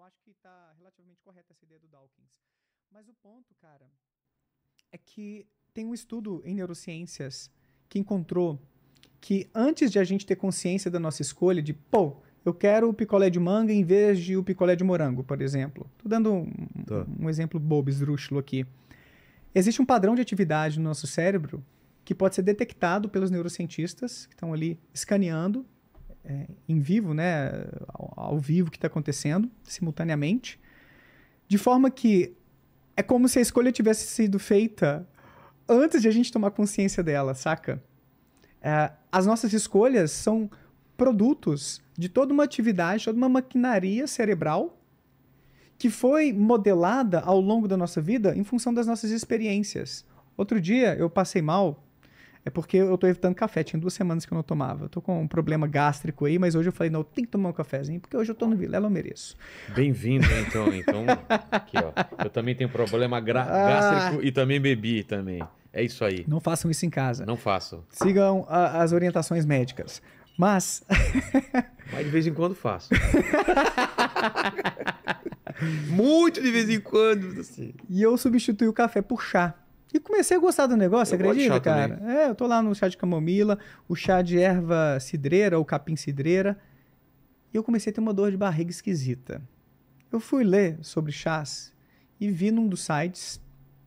acho que está relativamente correta essa ideia do Dawkins. Mas o ponto, cara, é que tem um estudo em neurociências que encontrou que antes de a gente ter consciência da nossa escolha de, pô, eu quero o picolé de manga em vez de o picolé de morango, por exemplo. Tô dando um exemplo bobo, esdrúxulo aqui. Existe um padrão de atividade no nosso cérebro que pode ser detectado pelos neurocientistas que estão ali escaneando em vivo, né, ao vivo que está acontecendo, simultaneamente, de forma que é como se a escolha tivesse sido feita antes de a gente tomar consciência dela, saca? As nossas escolhas são produtos de toda uma atividade, toda uma maquinaria cerebral que foi modelada ao longo da nossa vida em função das nossas experiências. Outro dia eu passei mal, é porque eu tô evitando café, tinha 2 semanas que eu não tomava. Eu tô com um problema gástrico aí, mas hoje eu falei, não, eu tenho que tomar um cafezinho, porque hoje eu tô no Vilela, eu mereço. Bem-vindo, então. Aqui, ó. Eu também tenho problema gástrico e também bebi também. É isso aí. Não façam isso em casa. Não faço. Sigam as orientações médicas. Mas de vez em quando faço. Muito de vez em quando. Assim. E eu substituí o café por chá. E comecei a gostar do negócio, você acredita, cara? Também. Eu tô lá no chá de camomila, o chá de erva cidreira ou capim cidreira. E eu comecei a ter uma dor de barriga esquisita. Eu fui ler sobre chás e vi num dos sites,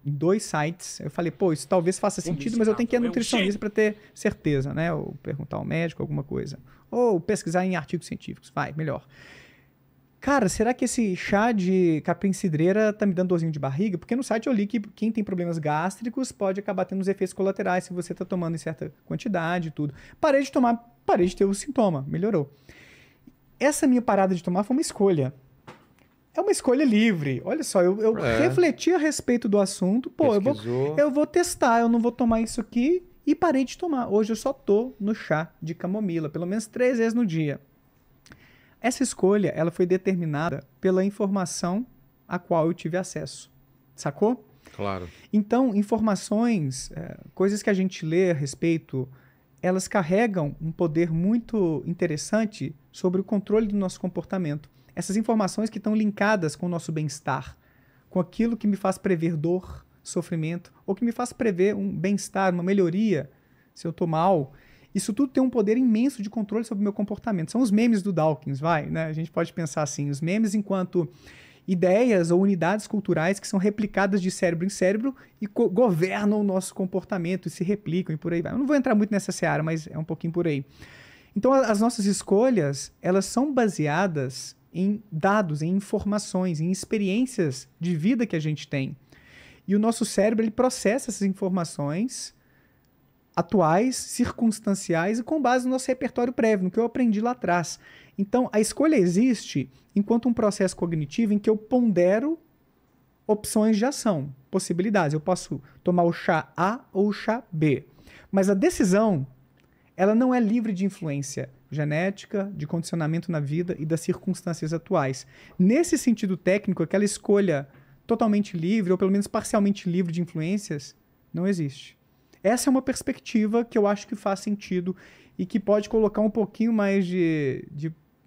em 2 sites, eu falei, pô, isso talvez faça sentido, mas eu tenho que ir a nutricionista para ter certeza, né? Ou perguntar ao médico alguma coisa. Ou pesquisar em artigos científicos, vai, melhor. Cara, será que esse chá de capim cidreira tá me dando dorzinho de barriga? Porque no site eu li que quem tem problemas gástricos pode acabar tendo os efeitos colaterais se você tá tomando em certa quantidade e tudo. Parei de tomar, parei de ter o sintoma, melhorou. Essa minha parada de tomar foi uma escolha. É uma escolha livre. Olha só, eu refleti a respeito do assunto. Pô, eu vou testar, eu não vou tomar isso aqui e parei de tomar. Hoje eu só tô no chá de camomila, pelo menos 3 vezes no dia. Essa escolha, ela foi determinada pela informação a qual eu tive acesso. Sacou? Claro. Então, informações, coisas que a gente lê a respeito, elas carregam um poder muito interessante sobre o controle do nosso comportamento. Essas informações que estão linkadas com o nosso bem-estar, com aquilo que me faz prever dor, sofrimento, ou que me faz prever um bem-estar, uma melhoria, se eu estou mal. Isso tudo tem um poder imenso de controle sobre o meu comportamento. São os memes do Dawkins, né? A gente pode pensar assim, os memes enquanto ideias ou unidades culturais que são replicadas de cérebro em cérebro e governam o nosso comportamento e se replicam e por aí vai. Eu não vou entrar muito nessa seara, mas é um pouquinho por aí. Então, as nossas escolhas, elas são baseadas em dados, em informações, em experiências de vida que a gente tem. E o nosso cérebro, ele processa essas informações atuais, circunstanciais e com base no nosso repertório prévio, no que eu aprendi lá atrás. Então, a escolha existe enquanto um processo cognitivo em que eu pondero opções de ação, possibilidades. Eu posso tomar o chá A ou o chá B. Mas a decisão, ela não é livre de influência genética, de condicionamento na vida e das circunstâncias atuais. Nesse sentido técnico, aquela escolha totalmente livre, ou pelo menos parcialmente livre de influências, não existe. Essa é uma perspectiva que eu acho que faz sentido e que pode colocar um pouquinho mais de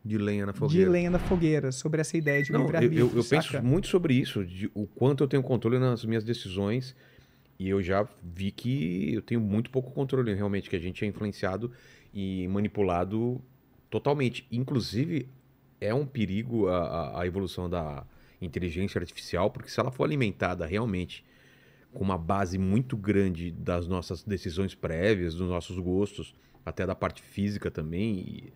lenha na fogueira. De lenha na fogueira sobre essa ideia de livre-arbítrio. Eu penso muito sobre isso, o quanto eu tenho controle nas minhas decisões, e eu já vi que eu tenho muito pouco controle realmente, que a gente é influenciado e manipulado totalmente. Inclusive, é um perigo a evolução da inteligência artificial, porque se ela for alimentada realmente com uma base muito grande das nossas decisões prévias, dos nossos gostos, até da parte física também, e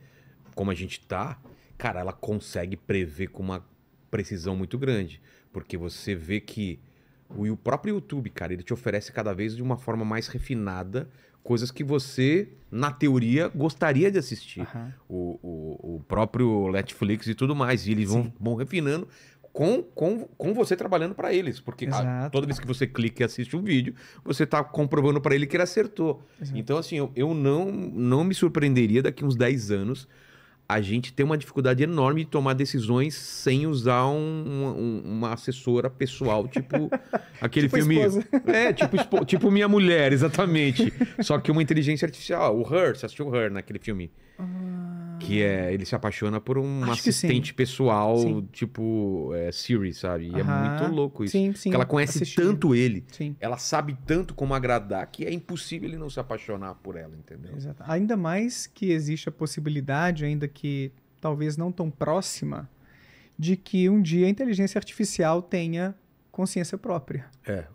como a gente tá, cara, ela consegue prever com uma precisão muito grande, porque você vê que o próprio YouTube, cara, ele te oferece cada vez de uma forma mais refinada coisas que você, na teoria, gostaria de assistir. O próprio Netflix e tudo mais, e eles vão refinando com você trabalhando para eles, porque toda vez que você clica e assiste um vídeo, você está comprovando para ele que ele acertou. Exato. Então, assim, eu não me surpreenderia daqui uns 10 anos a gente ter uma dificuldade enorme de tomar decisões sem usar uma assessora pessoal, tipo aquele tipo filme... Esposa. Tipo Minha Mulher, exatamente. Só que uma inteligência artificial. O Her, você assistiu o Her naquele filme? Que ele se apaixona por um Acho que assistente pessoal, Sim. tipo Siri, sabe? E é Aham. muito louco isso. Sim, sim. Porque ela conhece Assisti. tanto ele, Sim. ela sabe tanto como agradar, que é impossível ele não se apaixonar por ela, entendeu? Exato. Ainda mais que existe a possibilidade, ainda que talvez não tão próxima, de que um dia a inteligência artificial tenha consciência própria.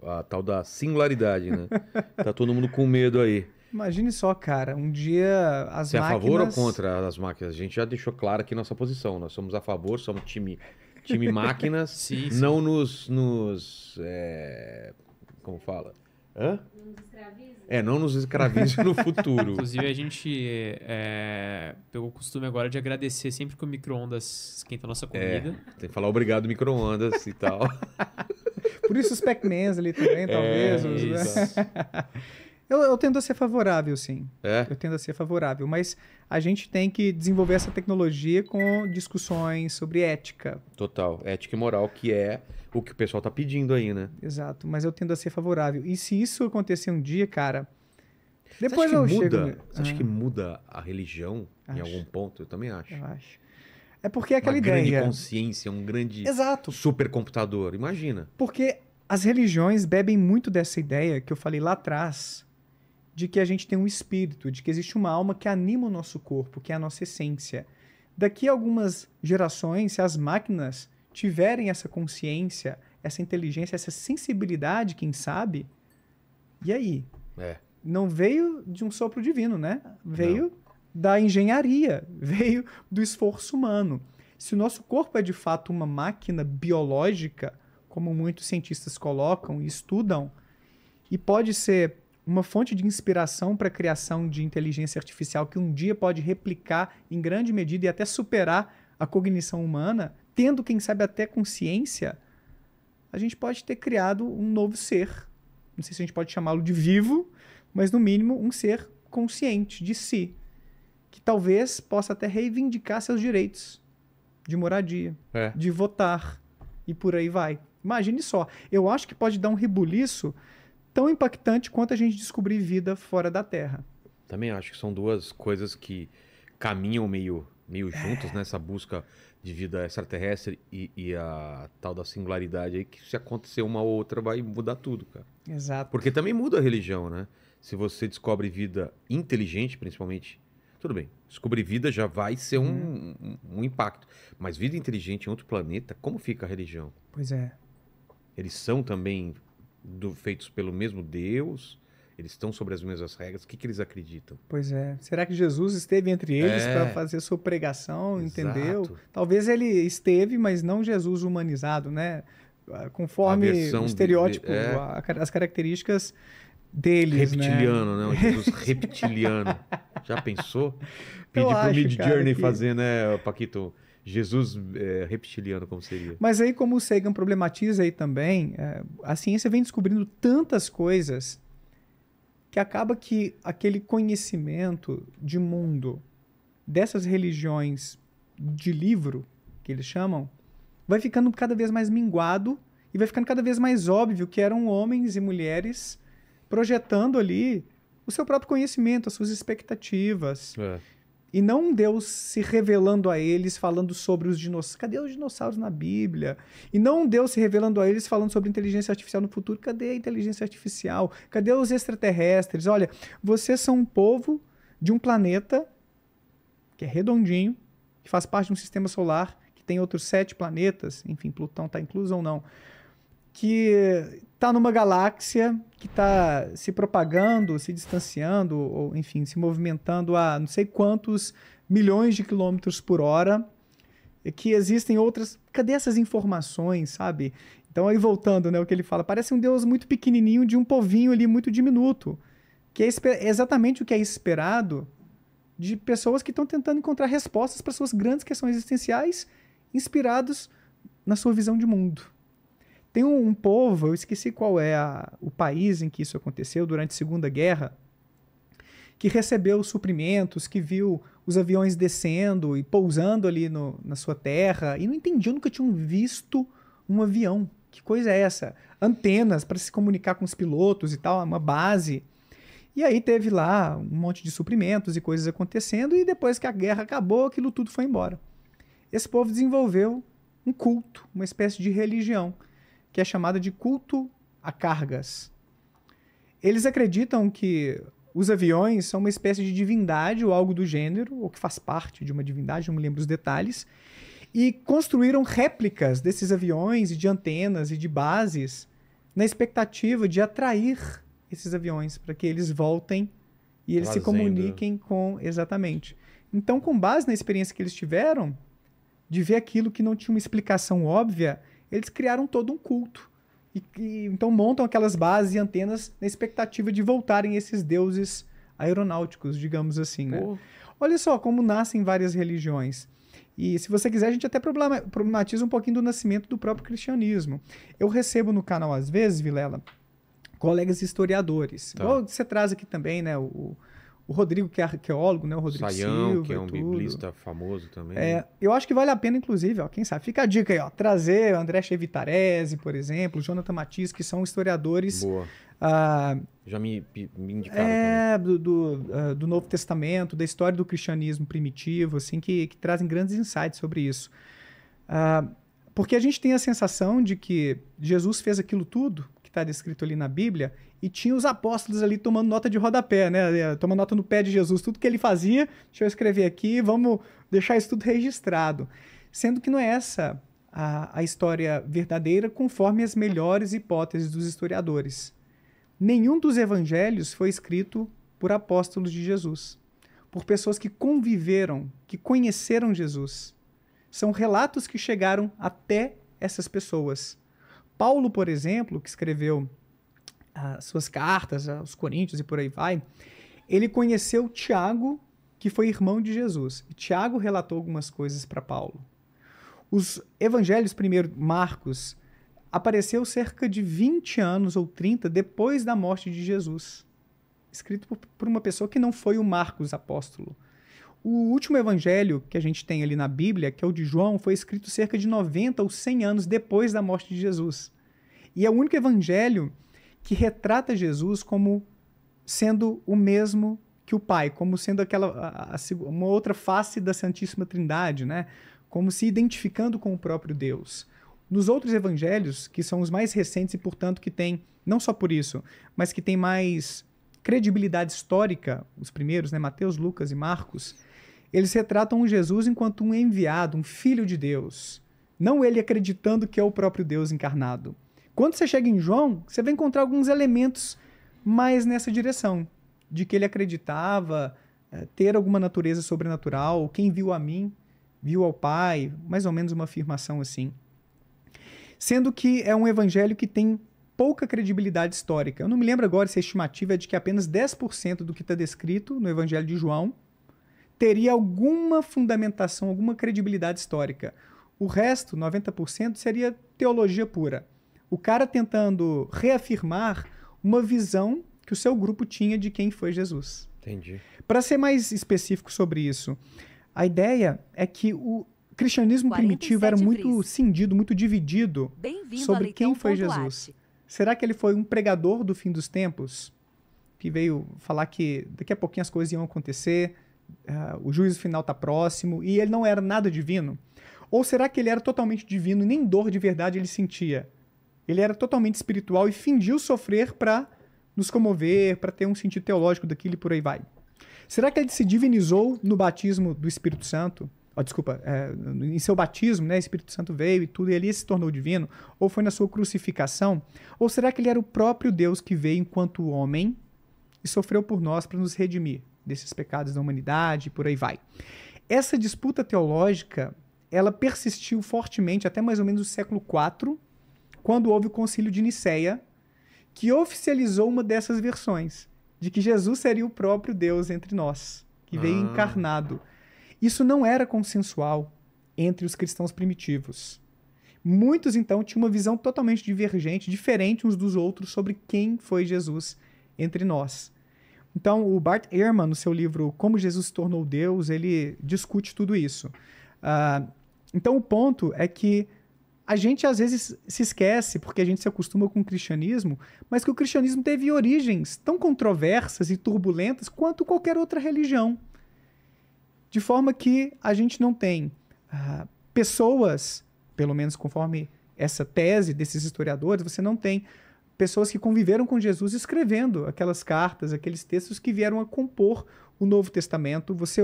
A tal da singularidade, né? Tá todo mundo com medo aí. Imagine só, cara, um dia as Você é a máquinas... favor ou contra as máquinas? A gente já deixou claro aqui nossa posição. Nós somos a favor, somos time máquinas. Sim, não como fala? Hã? Não nos escravize no futuro. Inclusive, a gente pegou o costume agora de agradecer sempre que o micro-ondas esquenta a nossa comida. Tem que falar obrigado, micro-ondas e tal. Por isso os Pac-Mans ali também, talvez. Isso. Eu tendo a ser favorável, sim. É? Eu tendo a ser favorável, mas a gente tem que desenvolver essa tecnologia com discussões sobre ética. Total. Ética e moral, que é o que o pessoal tá pedindo aí, né? Exato, mas eu tendo a ser favorável. E se isso acontecer um dia, cara, Você depois acha eu que chego... muda? Você acha que muda a religião em Acho. algum ponto? Eu também acho. Eu acho. É porque é aquela Uma grande ideia... consciência, um grande Exato, supercomputador. Imagina. porque as religiões bebem muito dessa ideia que eu falei lá atrás, de que a gente tem um espírito, de que existe uma alma que anima o nosso corpo, que é a nossa essência. Daqui a algumas gerações, se as máquinas tiverem essa consciência, essa inteligência, essa sensibilidade, quem sabe, e aí? Não veio de um sopro divino, né? Veio da engenharia, veio do esforço humano. Se o nosso corpo é de fato uma máquina biológica, como muitos cientistas colocam e estudam, e pode ser uma fonte de inspiração para a criação de inteligência artificial que um dia pode replicar em grande medida e até superar a cognição humana, tendo, quem sabe, até consciência, a gente pode ter criado um novo ser. Não sei se a gente pode chamá-lo de vivo, mas, no mínimo, um ser consciente de si, que talvez possa até reivindicar seus direitos de moradia, de votar, e por aí vai. Imagine só. Eu acho que pode dar um rebuliço tão impactante quanto a gente descobrir vida fora da Terra. Também acho que são duas coisas que caminham meio juntas nessa busca de vida extraterrestre e a tal da singularidade aí, que se acontecer uma ou outra vai mudar tudo, cara. Exato. Porque também muda a religião, né? Se você descobre vida inteligente, principalmente, tudo bem, descobrir vida já vai ser um impacto. Mas vida inteligente em outro planeta, como fica a religião? Pois é. Eles são também feitos pelo mesmo Deus? Eles estão sobre as mesmas regras? O que eles acreditam? Pois é. Será que Jesus esteve entre eles para fazer sua pregação, entendeu? Exato. Talvez ele esteve, mas não Jesus humanizado, né? Conforme o estereótipo, as características deles, reptiliano, né? Um Jesus reptiliano. Já pensou? Pedir pro acho, Mid cara, Journey que- fazer, né, Paquito? Jesus reptiliano, como seria? Mas aí, como o Sagan problematiza aí também, a ciência vem descobrindo tantas coisas que acaba que aquele conhecimento de mundo dessas religiões de livro, que eles chamam, vai ficando cada vez mais minguado e vai ficando cada vez mais óbvio que eram homens e mulheres projetando ali o seu próprio conhecimento, as suas expectativas. E não um Deus se revelando a eles, falando sobre os dinossauros. Cadê os dinossauros na Bíblia? E não um Deus se revelando a eles, falando sobre inteligência artificial no futuro. Cadê a inteligência artificial? Cadê os extraterrestres? Olha, vocês são um povo de um planeta que é redondinho, que faz parte de um sistema solar, que tem outros 7 planetas, enfim, Plutão está incluso ou não, que está numa galáxia que está se propagando, se distanciando, ou enfim, se movimentando a não sei quantos milhões de quilômetros por hora, e que existem outras... Cadê essas informações, sabe? Então, aí voltando, né, o que ele fala, parece um Deus muito pequenininho de um povinho ali muito diminuto, que é exatamente o que é esperado de pessoas que estão tentando encontrar respostas para suas grandes questões existenciais, inspirados na sua visão de mundo. Tem um povo, eu esqueci qual é o país em que isso aconteceu, durante a Segunda Guerra, que recebeu suprimentos, que viu os aviões descendo e pousando ali na sua terra, e não entendiam, nunca tinham visto um avião. Que coisa é essa? Antenas para se comunicar com os pilotos e tal, uma base. E aí teve lá um monte de suprimentos e coisas acontecendo, e depois que a guerra acabou, aquilo tudo foi embora. Esse povo desenvolveu um culto, uma espécie de religião, que é chamada de culto a cargas. Eles acreditam que os aviões são uma espécie de divindade ou algo do gênero, ou que faz parte de uma divindade, não me lembro os detalhes, e construíram réplicas desses aviões e de antenas e de bases na expectativa de atrair esses aviões para que eles voltem e eles se comuniquem com... Exatamente. Então, com base na experiência que eles tiveram, de ver aquilo que não tinha uma explicação óbvia, eles criaram todo um culto. Então montam aquelas bases e antenas na expectativa de voltarem esses deuses aeronáuticos, digamos assim, né? Olha só como nascem várias religiões. E se você quiser, a gente até problematiza um pouquinho do nascimento do próprio cristianismo. Eu recebo no canal, às vezes, Vilela, colegas historiadores. Tá. Igual você traz aqui também, né? O Rodrigo, que é arqueólogo, né? O Rodrigo Saião, Silva, que é um tudo. biblista famoso também. Eu acho que vale a pena, inclusive, ó, quem sabe, fica a dica aí, ó, trazer André Chevitarese, por exemplo, Jonathan Matias, que são historiadores... Boa. Já me indicaram do Novo Testamento, da história do cristianismo primitivo, assim, que trazem grandes insights sobre isso. Porque a gente tem a sensação de que Jesus fez aquilo tudo que está descrito ali na Bíblia e tinha os apóstolos ali tomando nota de rodapé, né? Tomando nota no pé de Jesus, tudo que ele fazia, deixa eu escrever aqui, vamos deixar isso tudo registrado. Sendo que não é essa a história verdadeira conforme as melhores hipóteses dos historiadores. Nenhum dos evangelhos foi escrito por apóstolos de Jesus, por pessoas que conviveram, que conheceram Jesus. São relatos que chegaram até essas pessoas. Paulo, por exemplo, que escreveu as suas cartas aos Coríntios e por aí vai, ele conheceu Tiago, que foi irmão de Jesus. E Tiago relatou algumas coisas para Paulo. Os evangelhos, primeiro, Marcos, apareceu cerca de 20 anos ou 30 depois da morte de Jesus. Escrito por uma pessoa que não foi o Marcos apóstolo. O último evangelho que a gente tem ali na Bíblia, que é o de João, foi escrito cerca de 90 ou 100 anos depois da morte de Jesus. E é o único evangelho que retrata Jesus como sendo o mesmo que o Pai, como sendo uma outra face da Santíssima Trindade, né? Como se identificando com o próprio Deus. Nos outros evangelhos, que são os mais recentes e, portanto, que têm, não só por isso, mas que têm mais credibilidade histórica, os primeiros, né, Mateus, Lucas e Marcos, eles retratam o Jesus enquanto um enviado, um filho de Deus. Não ele acreditando que é o próprio Deus encarnado. Quando você chega em João, você vai encontrar alguns elementos mais nessa direção, de que ele acreditava ter alguma natureza sobrenatural, quem viu a mim, viu ao Pai, mais ou menos uma afirmação assim. Sendo que é um evangelho que tem pouca credibilidade histórica. Eu não me lembro agora se a estimativa é de que apenas 10% do que está descrito no evangelho de João teria alguma fundamentação, alguma credibilidade histórica. O resto, 90%, seria teologia pura. O cara tentando reafirmar uma visão que o seu grupo tinha de quem foi Jesus. Entendi. Para ser mais específico sobre isso, a ideia é que o cristianismo primitivo era muito cindido, muito dividido sobre quem foi Jesus. Será que ele foi um pregador do fim dos tempos? Que veio falar que daqui a pouquinho as coisas iam acontecer, o juízo final está próximo, e ele não era nada divino? Ou será que ele era totalmente divino e nem dor de verdade ele sentia? Ele era totalmente espiritual e fingiu sofrer para nos comover, para ter um sentido teológico daquilo e por aí vai. Será que ele se divinizou no batismo do Espírito Santo? Em seu batismo, né, o Espírito Santo veio e tudo, e ali se tornou divino? Ou foi na sua crucificação? Ou será que ele era o próprio Deus que veio enquanto homem e sofreu por nós para nos redimir desses pecados da humanidade e por aí vai? Essa disputa teológica, ela persistiu fortemente até mais ou menos o século IV, quando houve o Concílio de Nicéia, que oficializou uma dessas versões, de que Jesus seria o próprio Deus entre nós, que veio encarnado. Isso não era consensual entre os cristãos primitivos. Muitos, então, tinham uma visão totalmente divergente, diferente uns dos outros, sobre quem foi Jesus entre nós. Então, o Bart Ehrman, no seu livro Como Jesus se Tornou Deus, ele discute tudo isso. Então, o ponto é que A gente às vezes se esquece, porque a gente se acostuma com o cristianismo, mas que o cristianismo teve origens tão controversas e turbulentas quanto qualquer outra religião. De forma que a gente não tem pessoas, pelo menos conforme essa tese desses historiadores, você não tem pessoas que conviveram com Jesus escrevendo aquelas cartas, aqueles textos que vieram a compor o Novo Testamento. Você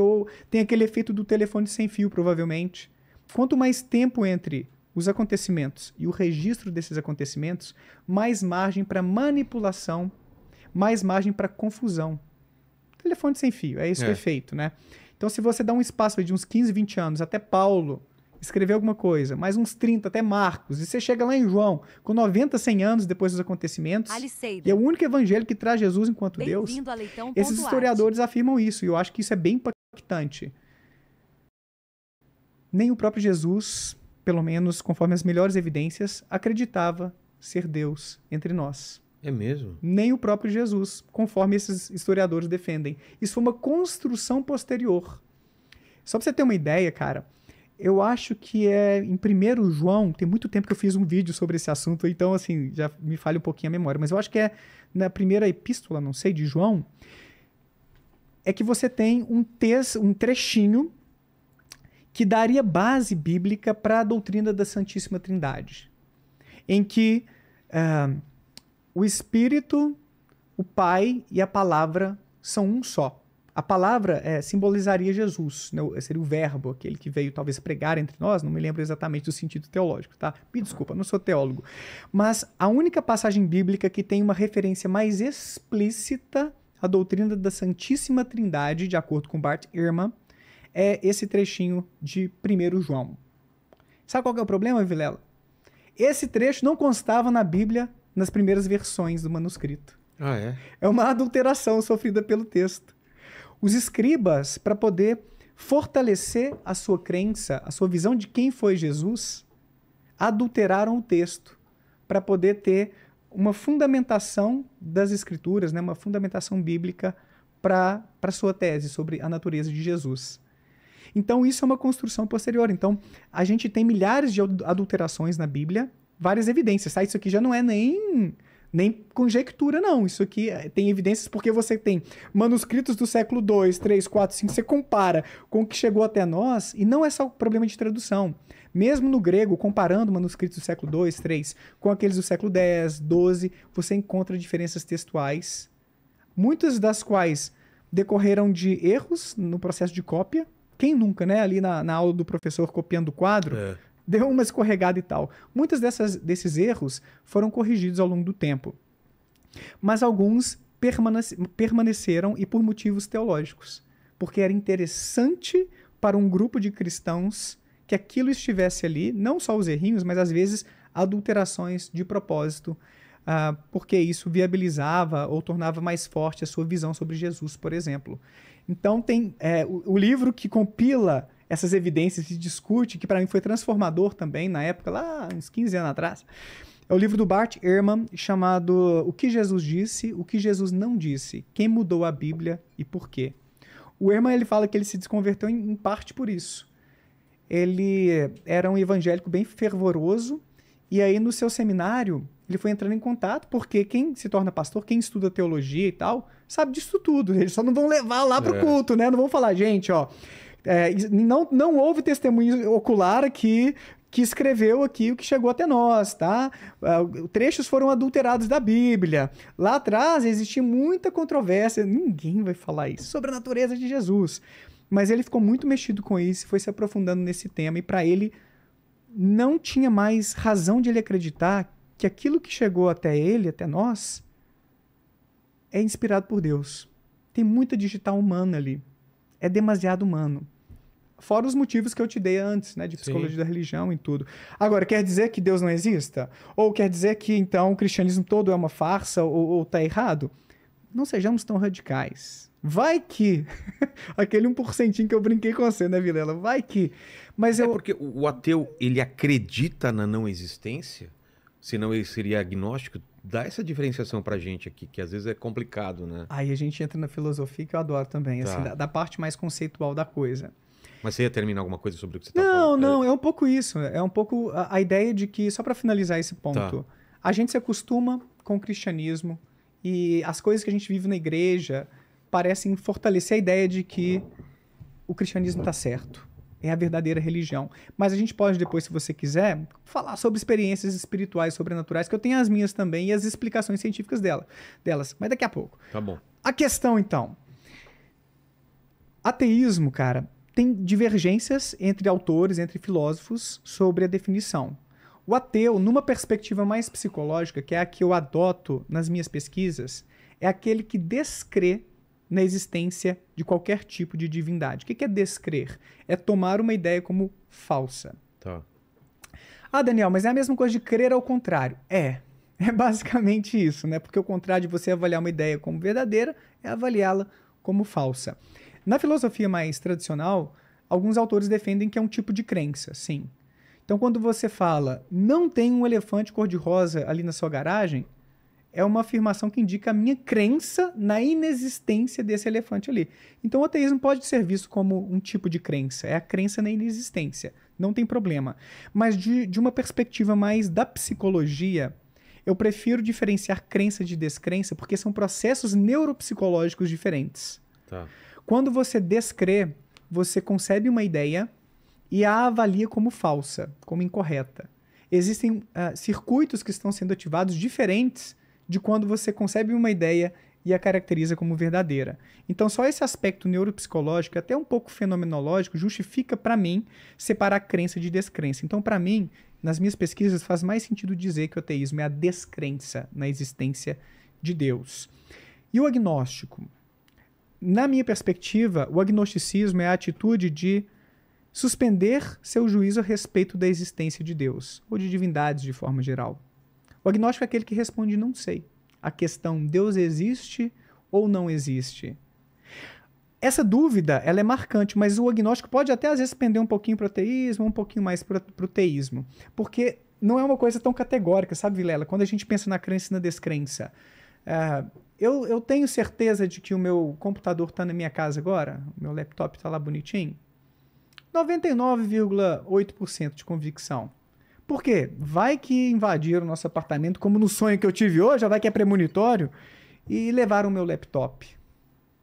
tem aquele efeito do telefone sem fio, provavelmente. Quanto mais tempo entre os acontecimentos e o registro desses acontecimentos, mais margem para manipulação, mais margem para confusão. Telefone sem fio, é esse o efeito, né? Então, se você dá um espaço de uns 15, 20 anos, até Paulo escrever alguma coisa, mais uns 30 até Marcos, e você chega lá em João, com 90, 100 anos depois dos acontecimentos, e é o único evangelho que traz Jesus enquanto Deus, esses historiadores afirmam isso, e eu acho que isso é bem impactante. Nem o próprio Jesus, pelo menos conforme as melhores evidências, acreditava ser Deus entre nós. É mesmo? Nem o próprio Jesus, conforme esses historiadores defendem. Isso foi uma construção posterior. Só pra você ter uma ideia, cara, eu acho que é em 1 João, tem muito tempo que eu fiz um vídeo sobre esse assunto, então assim, já me falha um pouquinho a memória, mas eu acho que é na primeira epístola, não sei, de João, é que você tem um trechinho que daria base bíblica para a doutrina da Santíssima Trindade, em que o Espírito, o Pai e a Palavra são um só. A palavra simbolizaria Jesus, né? Seria o verbo, aquele que veio talvez pregar entre nós, não me lembro exatamente do sentido teológico, tá? Me desculpa, não sou teólogo. Mas a única passagem bíblica que tem uma referência mais explícita à doutrina da Santíssima Trindade, de acordo com Bart Ehrman, é esse trechinho de 1 João. Sabe qual que é o problema, Vilela? Esse trecho não constava na Bíblia nas primeiras versões do manuscrito. Ah, é? É uma adulteração sofrida pelo texto. Os escribas, para poder fortalecer a sua crença, a sua visão de quem foi Jesus, adulteraram o texto para poder ter uma fundamentação das escrituras, né, uma fundamentação bíblica para a sua tese sobre a natureza de Jesus. Então, isso é uma construção posterior. Então, a gente tem milhares de adulterações na Bíblia, várias evidências, tá? Isso aqui já não é nem conjectura, não. Isso aqui tem evidências porque você tem manuscritos do século II, III, IV, V, você compara com o que chegou até nós, e não é só problema de tradução. Mesmo no grego, comparando manuscritos do século II, III, com aqueles do século X, XII, você encontra diferenças textuais, muitas das quais decorreram de erros no processo de cópia. Quem nunca, né? Ali na aula do professor copiando o quadro, deu uma escorregada e tal. Muitos desses erros foram corrigidos ao longo do tempo. Mas alguns permaneceram e por motivos teológicos. Porque era interessante para um grupo de cristãos que aquilo estivesse ali, não só os errinhos, mas às vezes adulterações de propósito, porque isso viabilizava ou tornava mais forte a sua visão sobre Jesus, por exemplo. Então tem o livro que compila essas evidências e discute, que para mim foi transformador também na época, lá uns 15 anos atrás, é o livro do Bart Ehrman, chamado O que Jesus disse, o que Jesus não disse, quem mudou a Bíblia e por quê. O Ehrman, ele fala que ele se desconverteu em parte por isso. Ele era um evangélico bem fervoroso, e aí no seu seminário ele foi entrando em contato, porque quem se torna pastor, quem estuda teologia e tal, sabe disso tudo. Eles só não vão levar lá pro culto, né? Não vão falar, gente, ó, não houve testemunho ocular aqui que escreveu aqui o que chegou até nós, tá? Trechos foram adulterados da Bíblia. Lá atrás existia muita controvérsia, ninguém vai falar isso, sobre a natureza de Jesus. Mas ele ficou muito mexido com isso, foi se aprofundando nesse tema, e para ele não tinha mais razão de ele acreditar que aquilo que chegou até ele, até nós, é inspirado por Deus. Tem muita digital humana ali. É demasiado humano. Fora os motivos que eu te dei antes, né? De psicologia da religião e tudo. Agora, quer dizer que Deus não exista? Ou quer dizer que, então, o cristianismo todo é uma farsa ou tá errado? Não sejamos tão radicais. Vai que... Aquele 1% que eu brinquei com você, né, Vilela? Vai que... Mas porque o ateu, ele acredita na não existência? Senão ele seria agnóstico? Dá essa diferenciação pra gente aqui, que às vezes é complicado, né? Aí a gente entra na filosofia, que eu adoro também, assim, da parte mais conceitual da coisa. Mas você ia terminar alguma coisa sobre o que você tá Não, falando? não, é um pouco isso. É um pouco a ideia de que, só para finalizar esse ponto, a gente se acostuma com o cristianismo e as coisas que a gente vive na igreja parecem fortalecer a ideia de que o cristianismo está certo. É a verdadeira religião. Mas a gente pode depois, se você quiser, falar sobre experiências espirituais, sobrenaturais, que eu tenho as minhas também e as explicações científicas delas. Mas daqui a pouco. Tá bom. A questão, então. Ateísmo, cara, tem divergências entre autores, entre filósofos, sobre a definição. O ateu, numa perspectiva mais psicológica, que é a que eu adoto nas minhas pesquisas, é aquele que descrê na existência de qualquer tipo de divindade. O que é descrer? É tomar uma ideia como falsa. Tá. Ah, Daniel, mas é a mesma coisa de crer ao contrário. É basicamente isso, né? Porque o contrário de você avaliar uma ideia como verdadeira é avaliá-la como falsa. Na filosofia mais tradicional, alguns autores defendem que é um tipo de crença, sim. Então, quando você fala, não tem um elefante cor-de-rosa ali na sua garagem, é uma afirmação que indica a minha crença na inexistência desse elefante ali. Então, o ateísmo pode ser visto como um tipo de crença. É a crença na inexistência. Não tem problema. Mas de uma perspectiva mais da psicologia, eu prefiro diferenciar crença de descrença porque são processos neuropsicológicos diferentes. Tá. Quando você descrê, você concebe uma ideia e a avalia como falsa, como incorreta. Existem circuitos que estão sendo ativados diferentes de quando você concebe uma ideia e a caracteriza como verdadeira. Então, só esse aspecto neuropsicológico, até um pouco fenomenológico, justifica, para mim, separar crença de descrença. Então, para mim, nas minhas pesquisas, faz mais sentido dizer que o ateísmo é a descrença na existência de Deus. E o agnóstico? Na minha perspectiva, o agnosticismo é a atitude de suspender seu juízo a respeito da existência de Deus, ou de divindades de forma geral. O agnóstico é aquele que responde não sei. A questão Deus existe ou não existe. Essa dúvida ela é marcante, mas o agnóstico pode até às vezes pender um pouquinho para o teísmo, um pouquinho mais para o teísmo. Porque não é uma coisa tão categórica, sabe, Vilela? Quando a gente pensa na crença e na descrença. Eu tenho certeza de que o meu computador está na minha casa agora, o meu laptop está lá bonitinho. 99,8% de convicção. Por quê? Vai que invadiram o nosso apartamento, como no sonho que eu tive hoje, vai que é premonitório, e levaram o meu laptop.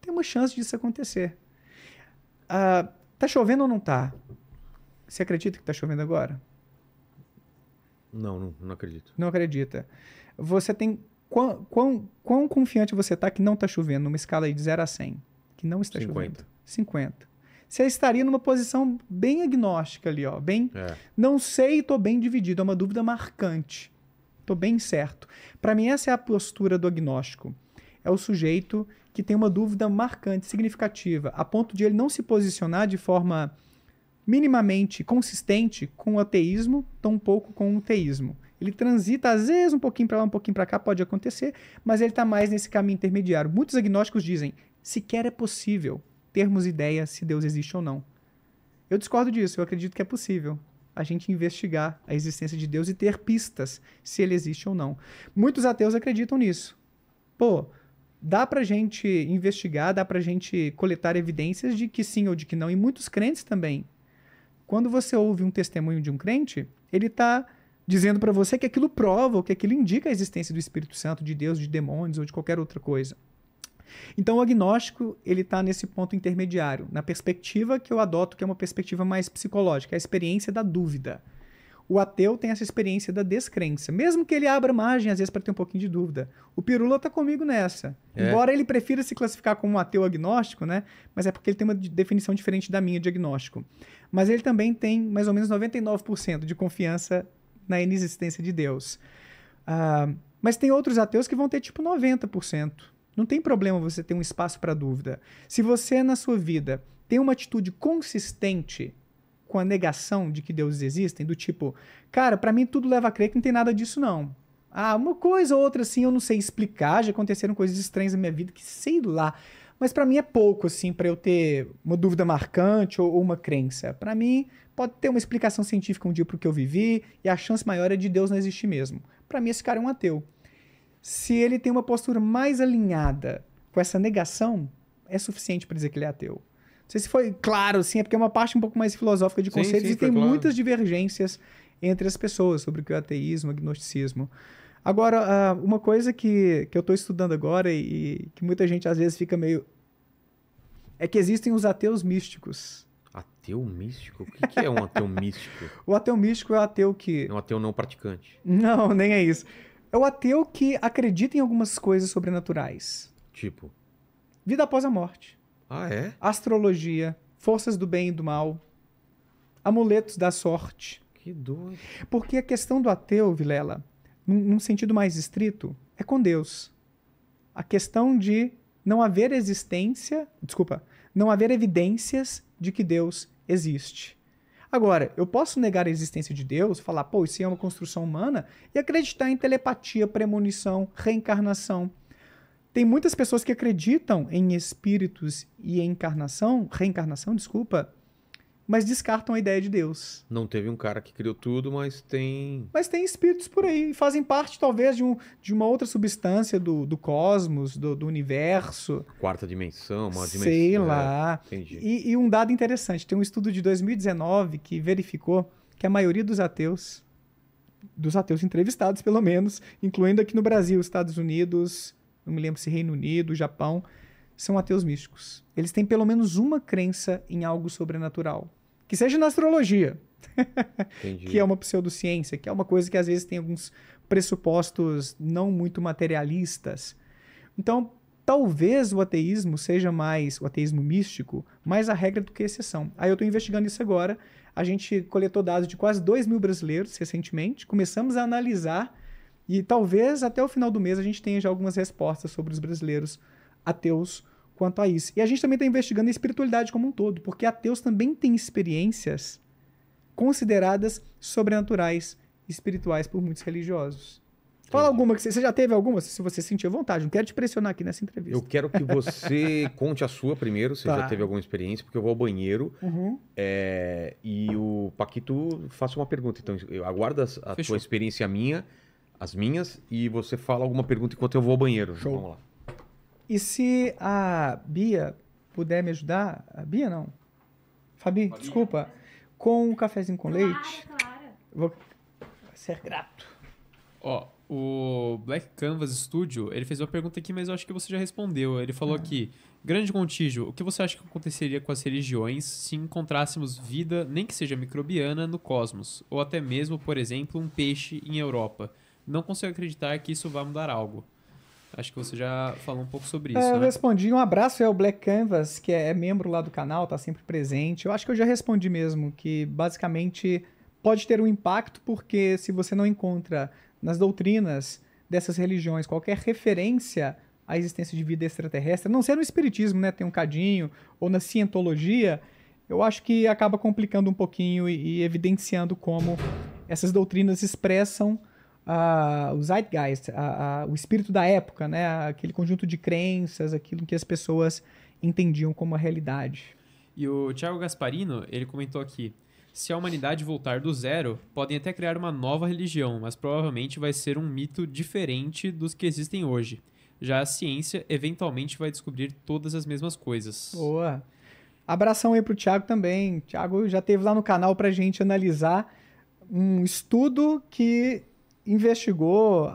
Tem uma chance disso acontecer. Tá chovendo ou não tá? Você acredita que tá chovendo agora? Não acredito. Não acredita. Você tem... Quão confiante você tá que não tá chovendo numa escala aí de 0 a 100? Que não está 50. chovendo. 50. Você estaria numa posição bem agnóstica ali, ó. Bem, não sei e tô bem dividido. É uma dúvida marcante. Tô bem certo. Para mim, essa é a postura do agnóstico. É o sujeito que tem uma dúvida marcante, significativa, a ponto de ele não se posicionar de forma minimamente consistente com o ateísmo, tão pouco com o teísmo. Ele transita, às vezes, um pouquinho para lá, um pouquinho para cá, pode acontecer, mas ele está mais nesse caminho intermediário. Muitos agnósticos dizem, sequer é possível termos ideia se Deus existe ou não. Eu discordo disso, eu acredito que é possível a gente investigar a existência de Deus e ter pistas se ele existe ou não. Muitos ateus acreditam nisso. Pô, dá pra gente investigar, dá pra gente coletar evidências de que sim ou de que não, e muitos crentes também. Quando você ouve um testemunho de um crente, ele está dizendo para você que aquilo prova ou que aquilo indica a existência do Espírito Santo, de Deus, de demônios ou de qualquer outra coisa. Então o agnóstico ele está nesse ponto intermediário, na perspectiva que eu adoto, que é uma perspectiva mais psicológica, a experiência da dúvida. O ateu tem essa experiência da descrença, mesmo que ele abra margem às vezes para ter um pouquinho de dúvida. O Pirula está comigo nessa. Embora ele prefira se classificar como um ateu agnóstico, né? Mas é porque ele tem uma definição diferente da minha de agnóstico. Mas ele também tem mais ou menos 99% de confiança na inexistência de Deus. Mas tem outros ateus que vão ter tipo 90%. Não tem problema você ter um espaço para dúvida. Se você, na sua vida, tem uma atitude consistente com a negação de que deuses existem, do tipo, cara, para mim tudo leva a crer que não tem nada disso, não. Uma coisa ou outra, assim, eu não sei explicar, já aconteceram coisas estranhas na minha vida que sei lá. Mas para mim é pouco, assim, para eu ter uma dúvida marcante ou uma crença. Para mim, pode ter uma explicação científica um dia pro que eu vivi e a chance maior é de Deus não existir mesmo. Para mim, esse cara é um ateu. Se ele tem uma postura mais alinhada com essa negação, é suficiente para dizer que ele é ateu. sei se foi claro, assim, é porque é uma parte um pouco mais filosófica de Sim, conceitos sim, e tem foi claro. muitas divergências entre as pessoas sobre o que é o ateísmo, o agnosticismo. Agora, uma coisa que eu estou estudando agora e que muita gente às vezes fica meio... é que existem os ateus místicos. Ateu místico? O que é um ateu místico? O ateu místico é o ateu que... É um ateu não praticante. Não, nem é isso. É o ateu que acredita em algumas coisas sobrenaturais. Tipo, Vida após a morte. ah, é? Astrologia, forças do bem e do mal, amuletos da sorte. Que doido. Porque a questão do ateu, Vilela, num sentido mais estrito, é com Deus. A questão de não haver não haver evidências de que Deus existe. Agora, eu posso negar a existência de Deus, falar, pô, isso é uma construção humana, e acreditar em telepatia, premonição, reencarnação. Tem muitas pessoas que acreditam em espíritos e em reencarnação, mas descartam a ideia de Deus. Não teve um cara que criou tudo, mas tem... Mas tem espíritos por aí, fazem parte talvez de uma outra substância do cosmos, do universo. Quarta dimensão, uma dimensão... Sei lá. Entendi. E um dado interessante, tem um estudo de 2019 que verificou que a maioria dos ateus entrevistados pelo menos, incluindo aqui no Brasil, Estados Unidos, não me lembro se Reino Unido, Japão, são ateus místicos. Eles têm pelo menos uma crença em algo sobrenatural. Que seja na astrologia, Entendi. que é uma pseudociência, que é uma coisa que às vezes tem alguns pressupostos não muito materialistas. Então, talvez o ateísmo seja o ateísmo místico, mais a regra do que a exceção. Aí eu estou investigando isso agora. A gente coletou dados de quase 2.000 brasileiros recentemente, começamos a analisar e talvez até o final do mês a gente tenha já algumas respostas sobre os brasileiros ateus quanto a isso. E a gente também está investigando a espiritualidade como um todo, porque ateus também têm experiências consideradas sobrenaturais e espirituais por muitos religiosos. Fala alguma, você já teve alguma, se você sentir vontade, não quero te pressionar aqui nessa entrevista. Eu quero que você conte a sua primeiro, se Tá. já teve alguma experiência, porque eu vou ao banheiro Uhum. e o Paquito faça uma pergunta. Então, eu aguardo a Fechou. tua experiência as minhas, e você fala alguma pergunta enquanto eu vou ao banheiro. Show. Vamos lá. E se a Bia puder me ajudar, a Bia não, Fabi, desculpa, com um cafezinho com leite, Claro. vou ser grato. Ó, o Black Canvas Studio, ele fez uma pergunta aqui, mas eu acho que você já respondeu. Ele falou aqui, Grande Contígio, o que você acha que aconteceria com as religiões se encontrássemos vida, nem que seja microbiana, no cosmos? Ou até mesmo, por exemplo, um peixe em Europa? Não consigo acreditar que isso vá mudar algo. Acho que você já falou um pouco sobre isso, Eu né? respondi, um abraço ao Black Canvas, que é membro lá do canal, tá sempre presente. Eu acho que eu já respondi mesmo, que basicamente pode ter um impacto, porque se você não encontra nas doutrinas dessas religiões qualquer referência à existência de vida extraterrestre, a não ser no espiritismo, né, tem um cadinho, ou na cientologia, eu acho que acaba complicando um pouquinho e evidenciando como essas doutrinas expressam o zeitgeist, o espírito da época, né? Aquele conjunto de crenças, aquilo que as pessoas entendiam como a realidade. E o Thiago Gasparino, ele comentou aqui, se a humanidade voltar do zero, podem até criar uma nova religião, mas provavelmente vai ser um mito diferente dos que existem hoje. Já a ciência eventualmente vai descobrir todas as mesmas coisas. Boa. Abração aí pro Thiago também. Thiago já esteve lá no canal pra gente analisar um estudo que investigou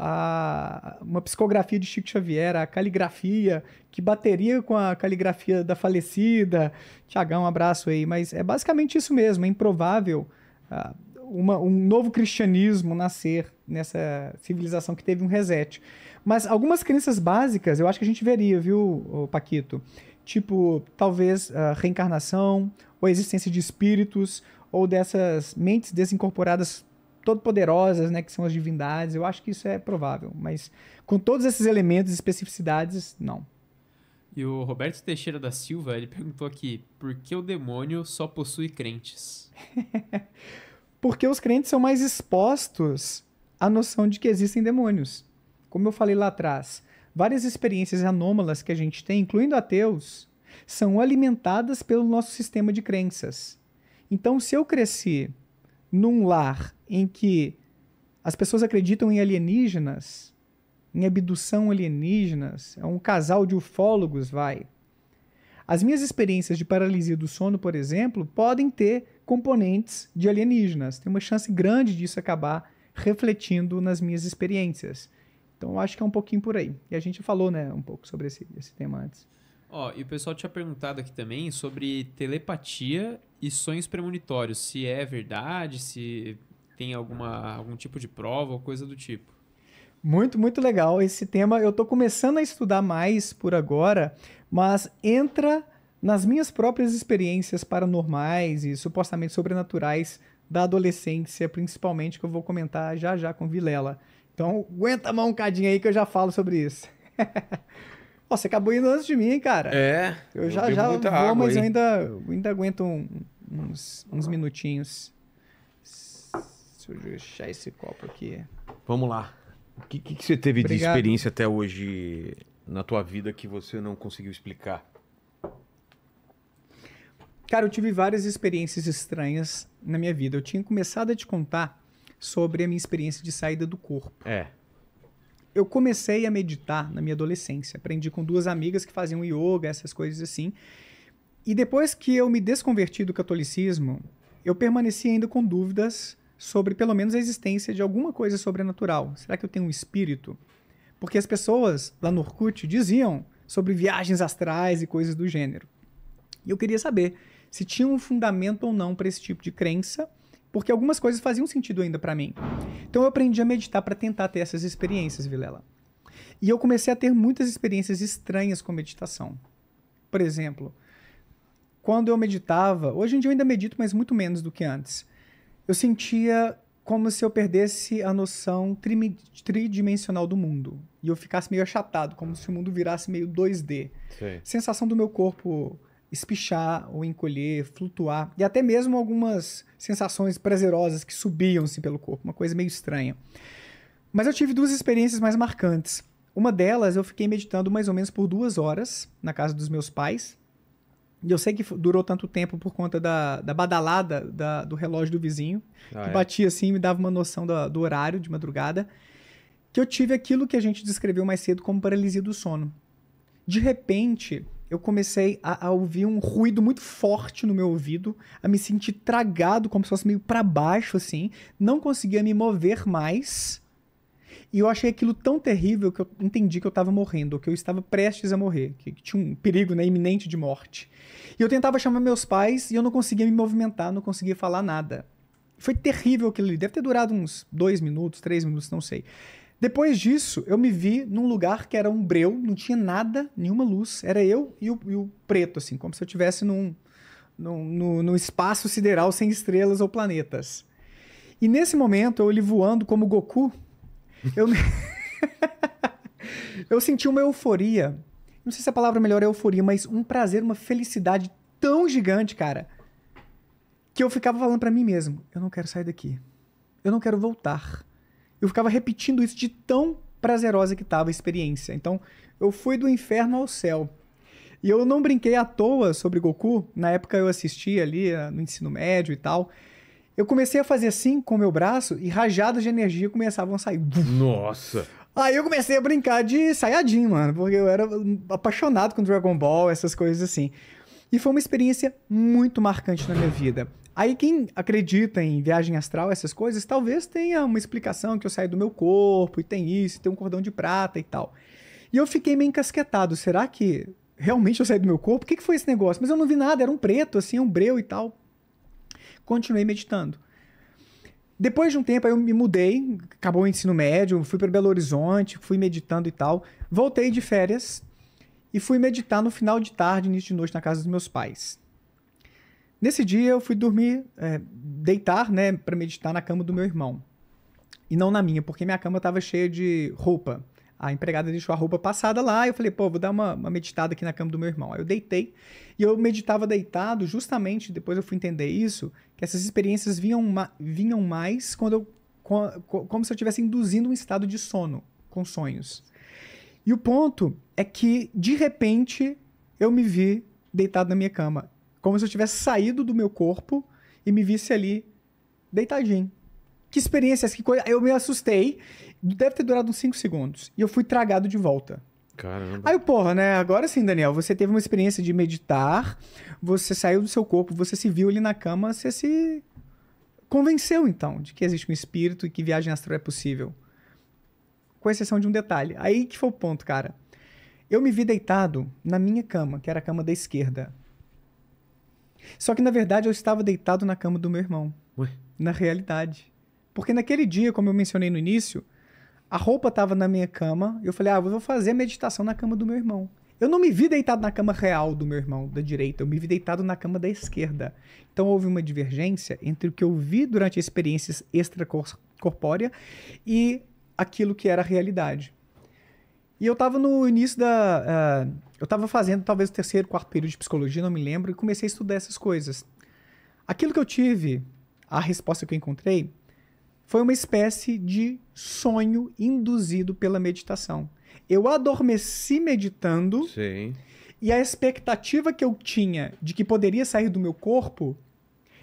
uma psicografia de Chico Xavier, a caligrafia, que bateria com a caligrafia da falecida. Thiagão, um abraço aí. Mas é basicamente isso mesmo, é improvável um novo cristianismo nascer nessa civilização que teve um reset. Mas algumas crenças básicas eu acho que a gente veria, viu, Paquito? Tipo, talvez reencarnação, ou a existência de espíritos, ou dessas mentes desincorporadas todo poderosas, né, que são as divindades. Eu acho que isso é provável, mas com todos esses elementos e especificidades, não. E o Roberto Teixeira da Silva, ele perguntou aqui, por que o demônio só possui crentes? Porque os crentes são mais expostos à noção de que existem demônios. Como eu falei lá atrás, várias experiências anômalas que a gente tem, incluindo ateus, são alimentadas pelo nosso sistema de crenças. Então, se eu cresci num lar em que as pessoas acreditam em alienígenas, em abdução alienígenas, é um casal de ufólogos, As minhas experiências de paralisia do sono, por exemplo, podem ter componentes de alienígenas. Tem uma chance grande disso acabar refletindo nas minhas experiências. Então, eu acho que é um pouquinho por aí. E a gente falou, né, um pouco sobre esse tema antes. Ó, e o pessoal tinha perguntado aqui também sobre telepatia e sonhos premonitórios. Se é verdade, se tem algum tipo de prova ou coisa do tipo. Muito, muito legal esse tema. Eu estou começando a estudar mais por agora, mas entra nas minhas próprias experiências paranormais e supostamente sobrenaturais da adolescência, principalmente, que eu vou comentar já já com o Vilela. Então, aguenta a mão um cadinho aí que eu já falo sobre isso. Ó, você acabou indo antes de mim, hein, cara? Eu já vou, água, mas eu ainda aguento uns minutinhos. Deixa eu deixar esse copo aqui. Vamos lá. O que você teve de experiência até hoje na tua vida que você não conseguiu explicar? Cara, eu tive várias experiências estranhas na minha vida. Eu tinha começado a te contar sobre a minha experiência de saída do corpo. Eu comecei a meditar na minha adolescência. Aprendi com 2 amigas que faziam yoga, essas coisas assim. E depois que eu me desconverti do catolicismo, eu permaneci ainda com dúvidas sobre pelo menos a existência de alguma coisa sobrenatural. Será que eu tenho um espírito? Porque as pessoas lá no Orkut diziam sobre viagens astrais e coisas do gênero. E eu queria saber se tinha um fundamento ou não para esse tipo de crença, porque algumas coisas faziam sentido ainda para mim. Então eu aprendi a meditar para tentar ter essas experiências, Vilela. E eu comecei a ter muitas experiências estranhas com meditação. Por exemplo, quando eu meditava, hoje em dia eu ainda medito, mas muito menos do que antes, eu sentia como se eu perdesse a noção tridimensional do mundo. E eu ficasse meio achatado, como se o mundo virasse meio 2D. Sim. Sensação do meu corpo espichar ou encolher, flutuar. E até mesmo algumas sensações prazerosas que subiam assim, pelo corpo. Uma coisa meio estranha. Mas eu tive 2 experiências mais marcantes. Uma delas, eu fiquei meditando mais ou menos por 2 horas na casa dos meus pais. E eu sei que durou tanto tempo por conta da badalada do relógio do vizinho, que batia assim e me dava uma noção do horário de madrugada, que eu tive aquilo que a gente descreveu mais cedo como paralisia do sono. De repente, eu comecei a ouvir um ruído muito forte no meu ouvido, a me sentir tragado, como se fosse meio para baixo, assim, não conseguia me mover mais. E eu achei aquilo tão terrível que eu entendi que eu estava morrendo, que eu estava prestes a morrer, que tinha um perigo, né, iminente de morte. E eu tentava chamar meus pais e eu não conseguia me movimentar, não conseguia falar nada. Foi terrível aquilo ali. Deve ter durado uns 2 minutos, 3 minutos, não sei. Depois disso, eu me vi num lugar que era um breu, não tinha nada, nenhuma luz. Era eu e o preto, assim, como se eu estivesse num espaço sideral sem estrelas ou planetas. E nesse momento, eu ali voando como Goku, eu senti uma euforia. Não sei se a palavra melhor é euforia, mas um prazer, uma felicidade tão gigante, cara, que eu ficava falando pra mim mesmo, eu não quero sair daqui. Eu não quero voltar. Eu ficava repetindo isso de tão prazerosa que estava a experiência. Então, eu fui do inferno ao céu. E eu não brinquei à toa sobre Goku. Na época eu assistia ali no ensino médio e tal. Eu comecei a fazer assim com o meu braço e rajadas de energia começavam a sair. Nossa! Aí eu comecei a brincar de Saiyajin, mano. Porque eu era apaixonado com Dragon Ball, essas coisas assim. E foi uma experiência muito marcante na minha vida. Aí quem acredita em viagem astral, essas coisas, talvez tenha uma explicação que eu saí do meu corpo e tem isso, tem um cordão de prata e tal. E eu fiquei meio encasquetado. Será que realmente eu saí do meu corpo? O que foi esse negócio? Mas eu não vi nada, era um preto, assim, um breu e tal. Continuei meditando. Depois de um tempo, aí eu me mudei, acabou o ensino médio, fui para Belo Horizonte, fui meditando e tal. Voltei de férias e fui meditar no final de tarde, início de noite, na casa dos meus pais. Nesse dia eu fui dormir, deitar, né, para meditar na cama do meu irmão. E não na minha, porque minha cama estava cheia de roupa. A empregada deixou a roupa passada lá, e eu falei, pô, vou dar uma meditada aqui na cama do meu irmão. Aí eu deitei, e eu meditava deitado, justamente, depois eu fui entender isso, que essas experiências vinham mais como se eu estivesse induzindo um estado de sono, com sonhos. E o ponto é que, de repente, eu me vi deitado na minha cama. Como se eu tivesse saído do meu corpo e me visse ali deitadinho. Que experiência, que coisa. Eu me assustei. Deve ter durado uns 5 segundos. E eu fui tragado de volta. Caramba. Aí, porra, né? Agora sim, Daniel, você teve uma experiência de meditar, você saiu do seu corpo, você se viu ali na cama, você se convenceu, então, de que existe um espírito e que viagem astral é possível. Com exceção de um detalhe. Aí que foi o ponto, cara. Eu me vi deitado na minha cama, que era a cama da esquerda. Só que, na verdade, eu estava deitado na cama do meu irmão. Ué? Na realidade. Porque naquele dia, como eu mencionei no início, a roupa estava na minha cama, e eu falei, eu vou fazer a meditação na cama do meu irmão. Eu não me vi deitado na cama real do meu irmão, da direita, eu me vi deitado na cama da esquerda. Então houve uma divergência entre o que eu vi durante a experiência extracorpórea e aquilo que era a realidade. E eu estava no início eu estava fazendo talvez o 3º, 4º período de psicologia, não me lembro, e comecei a estudar essas coisas. Aquilo que eu tive, a resposta que eu encontrei, foi uma espécie de sonho induzido pela meditação. Eu adormeci meditando. Sim. E a expectativa que eu tinha de que poderia sair do meu corpo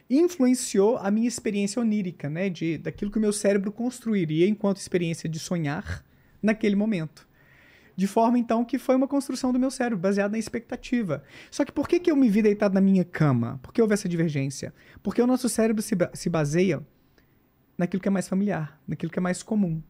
influenciou a minha experiência onírica, né? Daquilo que o meu cérebro construiria enquanto experiência de sonhar naquele momento. De forma, então, que foi uma construção do meu cérebro, baseada na expectativa. Só que por que eu me vi deitado na minha cama? Por que houve essa divergência? Porque o nosso cérebro se baseia naquilo que é mais familiar, naquilo que é mais comum.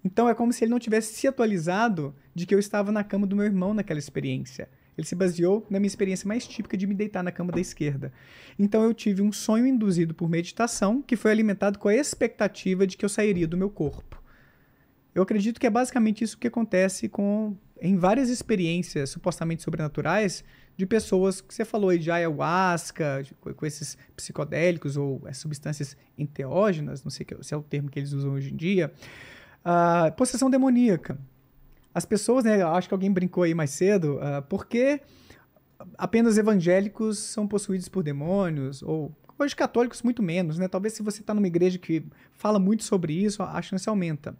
Então é como se ele não tivesse se atualizado de que eu estava na cama do meu irmão naquela experiência. Ele se baseou na minha experiência mais típica de me deitar na cama da esquerda. Então eu tive um sonho induzido por meditação que foi alimentado com a expectativa de que eu sairia do meu corpo. Eu acredito que é basicamente isso que acontece em várias experiências supostamente sobrenaturais de pessoas que você falou aí de ayahuasca, com esses psicodélicos ou substâncias enteógenas, não sei se é o termo que eles usam hoje em dia, possessão demoníaca. As pessoas, né, acho que alguém brincou aí mais cedo, por que apenas evangélicos são possuídos por demônios? Ou hoje católicos muito menos, né? Talvez se você está numa igreja que fala muito sobre isso, a chance aumenta.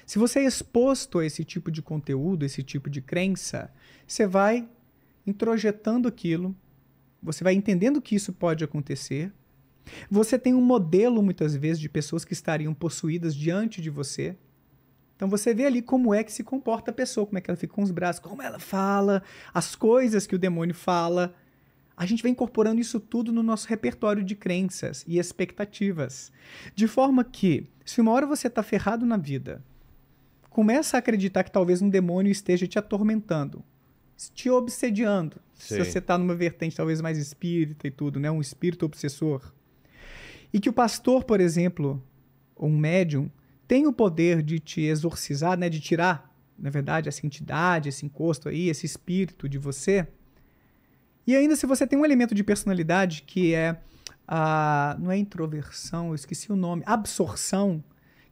Se você é exposto a esse tipo de conteúdo, esse tipo de crença, você vai introjetando aquilo, você vai entendendo que isso pode acontecer. Você tem um modelo, muitas vezes, de pessoas que estariam possuídas diante de você. Então você vê ali como é que se comporta a pessoa, como é que ela fica com os braços, como ela fala, as coisas que o demônio fala. A gente vai incorporando isso tudo no nosso repertório de crenças e expectativas. De forma que, se uma hora você está ferrado na vida, começa a acreditar que talvez um demônio esteja te atormentando, te obsediando. Sim. Se você está numa vertente talvez mais espírita e tudo, né? Um espírito obsessor. E que o pastor, por exemplo, ou um médium, tem o poder de te exorcizar, né? De tirar, na verdade, essa entidade, esse encosto aí, esse espírito de você. E ainda se você tem um elemento de personalidade que é, não é introversão, eu esqueci o nome, absorção,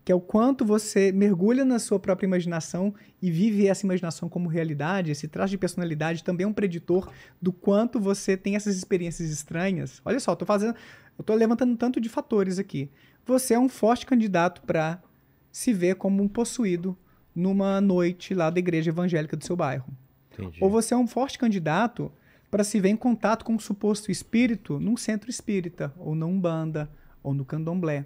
que é o quanto você mergulha na sua própria imaginação e vive essa imaginação como realidade. Esse traço de personalidade também é um preditor do quanto você tem essas experiências estranhas. Olha só, eu tô levantando tanto de fatores aqui. Você é um forte candidato para se ver como um possuído numa noite lá da igreja evangélica do seu bairro. Entendi. Ou você é um forte candidato para se ver em contato com um suposto espírito num centro espírita, ou na Umbanda, ou no Candomblé.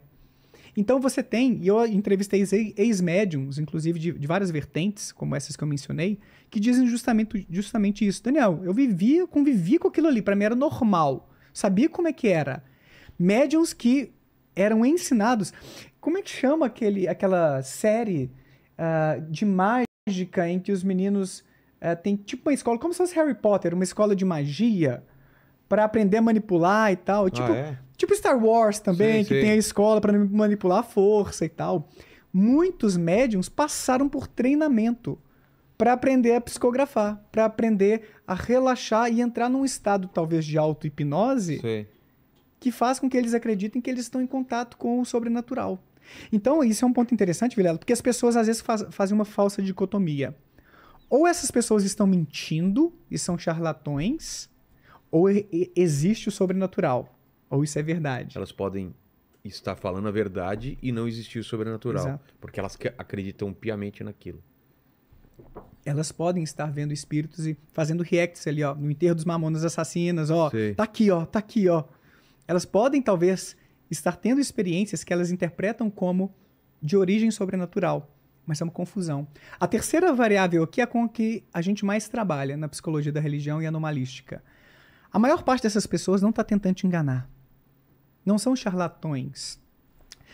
Então você tem, e eu entrevistei ex-médiums, inclusive de várias vertentes, como essas que eu mencionei, que dizem justamente isso. Daniel, eu convivi com aquilo ali, para mim era normal, sabia como é que era. Médiums que eram ensinados, como é que chama aquela série de mágica em que os meninos têm tipo uma escola, como se fosse Harry Potter, uma escola de magia, para aprender a manipular e tal, tipo Star Wars também, que tem a escola para manipular a força e tal. Muitos médiums passaram por treinamento para aprender a psicografar, para aprender a relaxar e entrar num estado talvez de auto-hipnose que faz com que eles acreditem que eles estão em contato com o sobrenatural. Então, isso é um ponto interessante, Vilela, porque as pessoas às vezes fazem uma falsa dicotomia. Ou essas pessoas estão mentindo e são charlatões, ou existe o sobrenatural. Ou isso é verdade. Elas podem estar falando a verdade e não existir o sobrenatural. Exato. Porque elas acreditam piamente naquilo. Elas podem estar vendo espíritos e fazendo reacts ali, ó, no enterro dos Mamonas Assassinas, ó. Sei. Tá aqui, ó, tá aqui, ó. Elas podem, talvez, estar tendo experiências que elas interpretam como de origem sobrenatural. mas é uma confusão. A terceira variável aqui é com a que a gente mais trabalha na psicologia da religião e anomalística. A maior parte dessas pessoas não está tentando te enganar. Não são charlatões.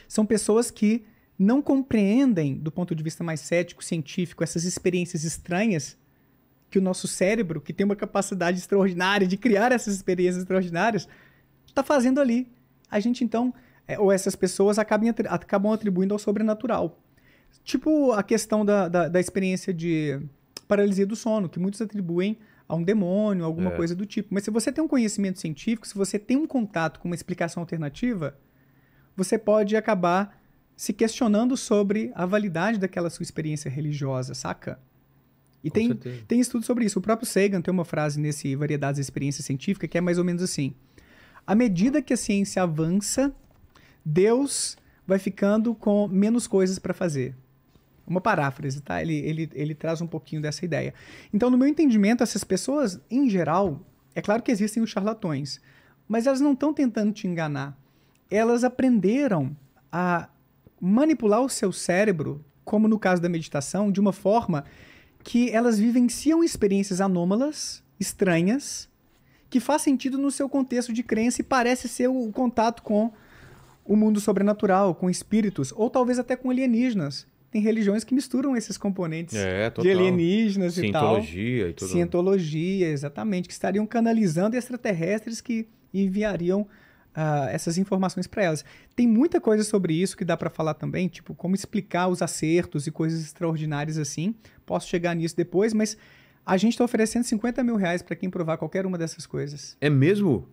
São pessoas que não compreendem, do ponto de vista mais cético, científico, essas experiências estranhas que o nosso cérebro, que tem uma capacidade extraordinária de criar essas experiências extraordinárias, está fazendo ali. A gente, então, ou essas pessoas acabam atribuindo ao sobrenatural. Tipo a questão da experiência de paralisia do sono, que muitos atribuem a um demônio, alguma coisa do tipo. Mas se você tem um conhecimento científico, se você tem um contato com uma explicação alternativa, você pode acabar se questionando sobre a validade daquela sua experiência religiosa, saca? E tem estudo sobre isso. O próprio Sagan tem uma frase nesse Variedades da Experiência Científica que é mais ou menos assim: à medida que a ciência avança, Deus vai ficando com menos coisas para fazer. Uma paráfrase, tá? Ele traz um pouquinho dessa ideia. Então, no meu entendimento, essas pessoas, em geral, é claro que existem os charlatões, mas elas não estão tentando te enganar. Elas aprenderam a manipular o seu cérebro, como no caso da meditação, de uma forma que elas vivenciam experiências anômalas, estranhas, que faz sentido no seu contexto de crença e parece ser o contato com o mundo sobrenatural, com espíritos, ou talvez até com alienígenas. Tem religiões que misturam esses componentes de alienígenas e tal. Cientologia e tudo. Cientologia, exatamente, que estariam canalizando extraterrestres que enviariam essas informações para elas. Tem muita coisa sobre isso que dá para falar também, tipo como explicar os acertos e coisas extraordinárias assim. Posso chegar nisso depois, mas a gente está oferecendo R$50 mil para quem provar qualquer uma dessas coisas. É mesmo?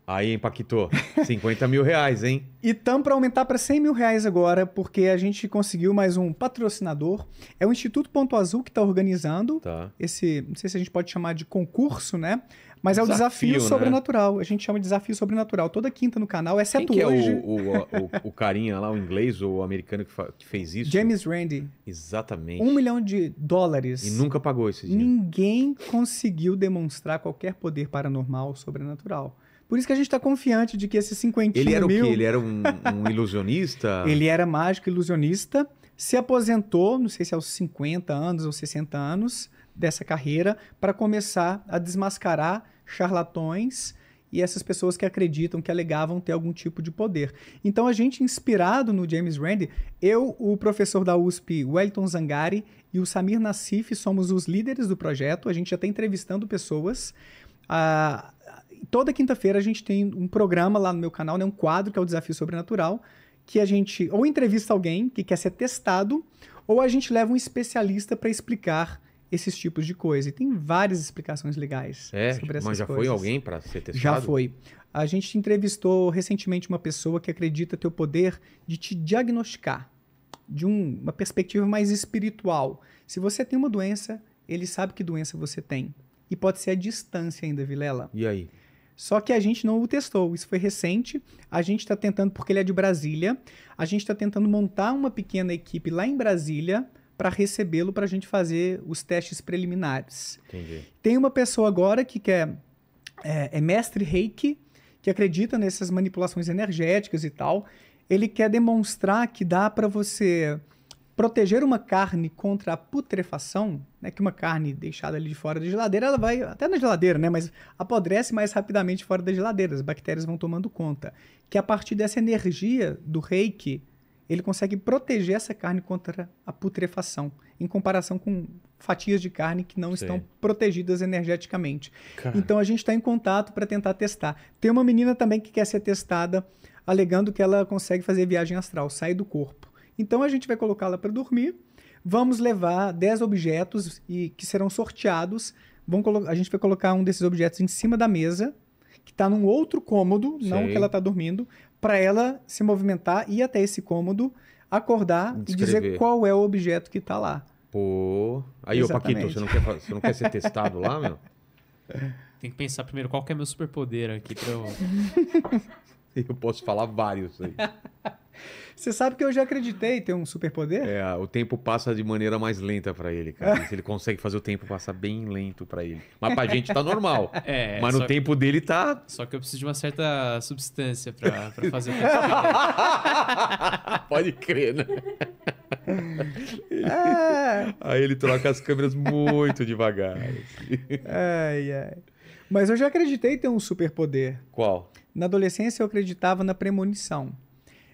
Aí, hein, Paquito? R$50 mil, hein? E estamos para aumentar para R$100 mil agora, porque a gente conseguiu mais um patrocinador. É o Instituto Ponto Azul que está organizando esse, não sei se a gente pode chamar de concurso, né? Mas é o Desafio Sobrenatural. A gente chama de Desafio Sobrenatural. Toda quinta no canal, exceto Quem que hoje. É o carinha lá, o inglês ou o americano que fez isso? James Randi. Exatamente. $1 milhão. E nunca pagou esse dinheiro. Ninguém conseguiu demonstrar qualquer poder paranormal ou sobrenatural. Por isso que a gente está confiante de que esses 50 mil... Ele era o quê? Ele era um ilusionista? Ele era mágico ilusionista, se aposentou, não sei se aos 50 anos ou 60 anos dessa carreira, para começar a desmascarar charlatões e essas pessoas que acreditam, que alegavam ter algum tipo de poder. Então a gente, inspirado no James Randi, eu, o professor da USP, Wellington Zangari, e o Samir Nassif somos os líderes do projeto. A gente já está entrevistando pessoas. Toda quinta-feira a gente tem um programa lá no meu canal, né, um quadro que é o Desafio Sobrenatural, que a gente ou entrevista alguém que quer ser testado, ou a gente leva um especialista para explicar esses tipos de coisa. E tem várias explicações legais sobre essas coisas. Mas já foi alguém para ser testado? Já foi. A gente entrevistou recentemente uma pessoa que acredita ter o poder de te diagnosticar de uma perspectiva mais espiritual. Se você tem uma doença, ele sabe que doença você tem. E pode ser a distância ainda, Vilela. E aí? Só que a gente não o testou. Isso foi recente. A gente está tentando, porque ele é de Brasília, a gente está tentando montar uma pequena equipe lá em Brasília para recebê-lo, para a gente fazer os testes preliminares. Entendi. Tem uma pessoa agora que é mestre Reiki, que acredita nessas manipulações energéticas e tal. Ele quer demonstrar que dá para você proteger uma carne contra a putrefação, né, que uma carne deixada ali de fora da geladeira, ela vai até na geladeira, né, mas apodrece mais rapidamente fora da geladeira, as bactérias vão tomando conta. Que a partir dessa energia do Reiki, ele consegue proteger essa carne contra a putrefação, em comparação com fatias de carne que não estão protegidas energeticamente. Caramba. Então a gente está em contato para tentar testar. Tem uma menina também que quer ser testada, alegando que ela consegue fazer viagem astral, sair do corpo. Então a gente vai colocá-la para dormir, vamos levar 10 objetos que serão sorteados. A gente vai colocar um desses objetos em cima da mesa, que está num outro cômodo, não que ela está dormindo, para ela se movimentar, ir até esse cômodo, acordar e dizer qual é o objeto que está lá. Pô, aí, ô Paquito, você não quer ser testado lá, meu? Tem que pensar primeiro qual que é meu superpoder aqui para eu... Eu posso falar vários aí. Você sabe que eu já acreditei ter um superpoder? O tempo passa de maneira mais lenta pra ele, cara. Ele consegue fazer o tempo passar bem lento pra ele. Mas pra gente tá normal. Mas no tempo dele tá... Só que eu preciso de uma certa substância pra fazer o tempo. Pode crer, né? Aí ele troca as câmeras muito devagar. Assim. Ai, ai. Mas eu já acreditei ter um superpoder. Qual? Na adolescência eu acreditava na premonição.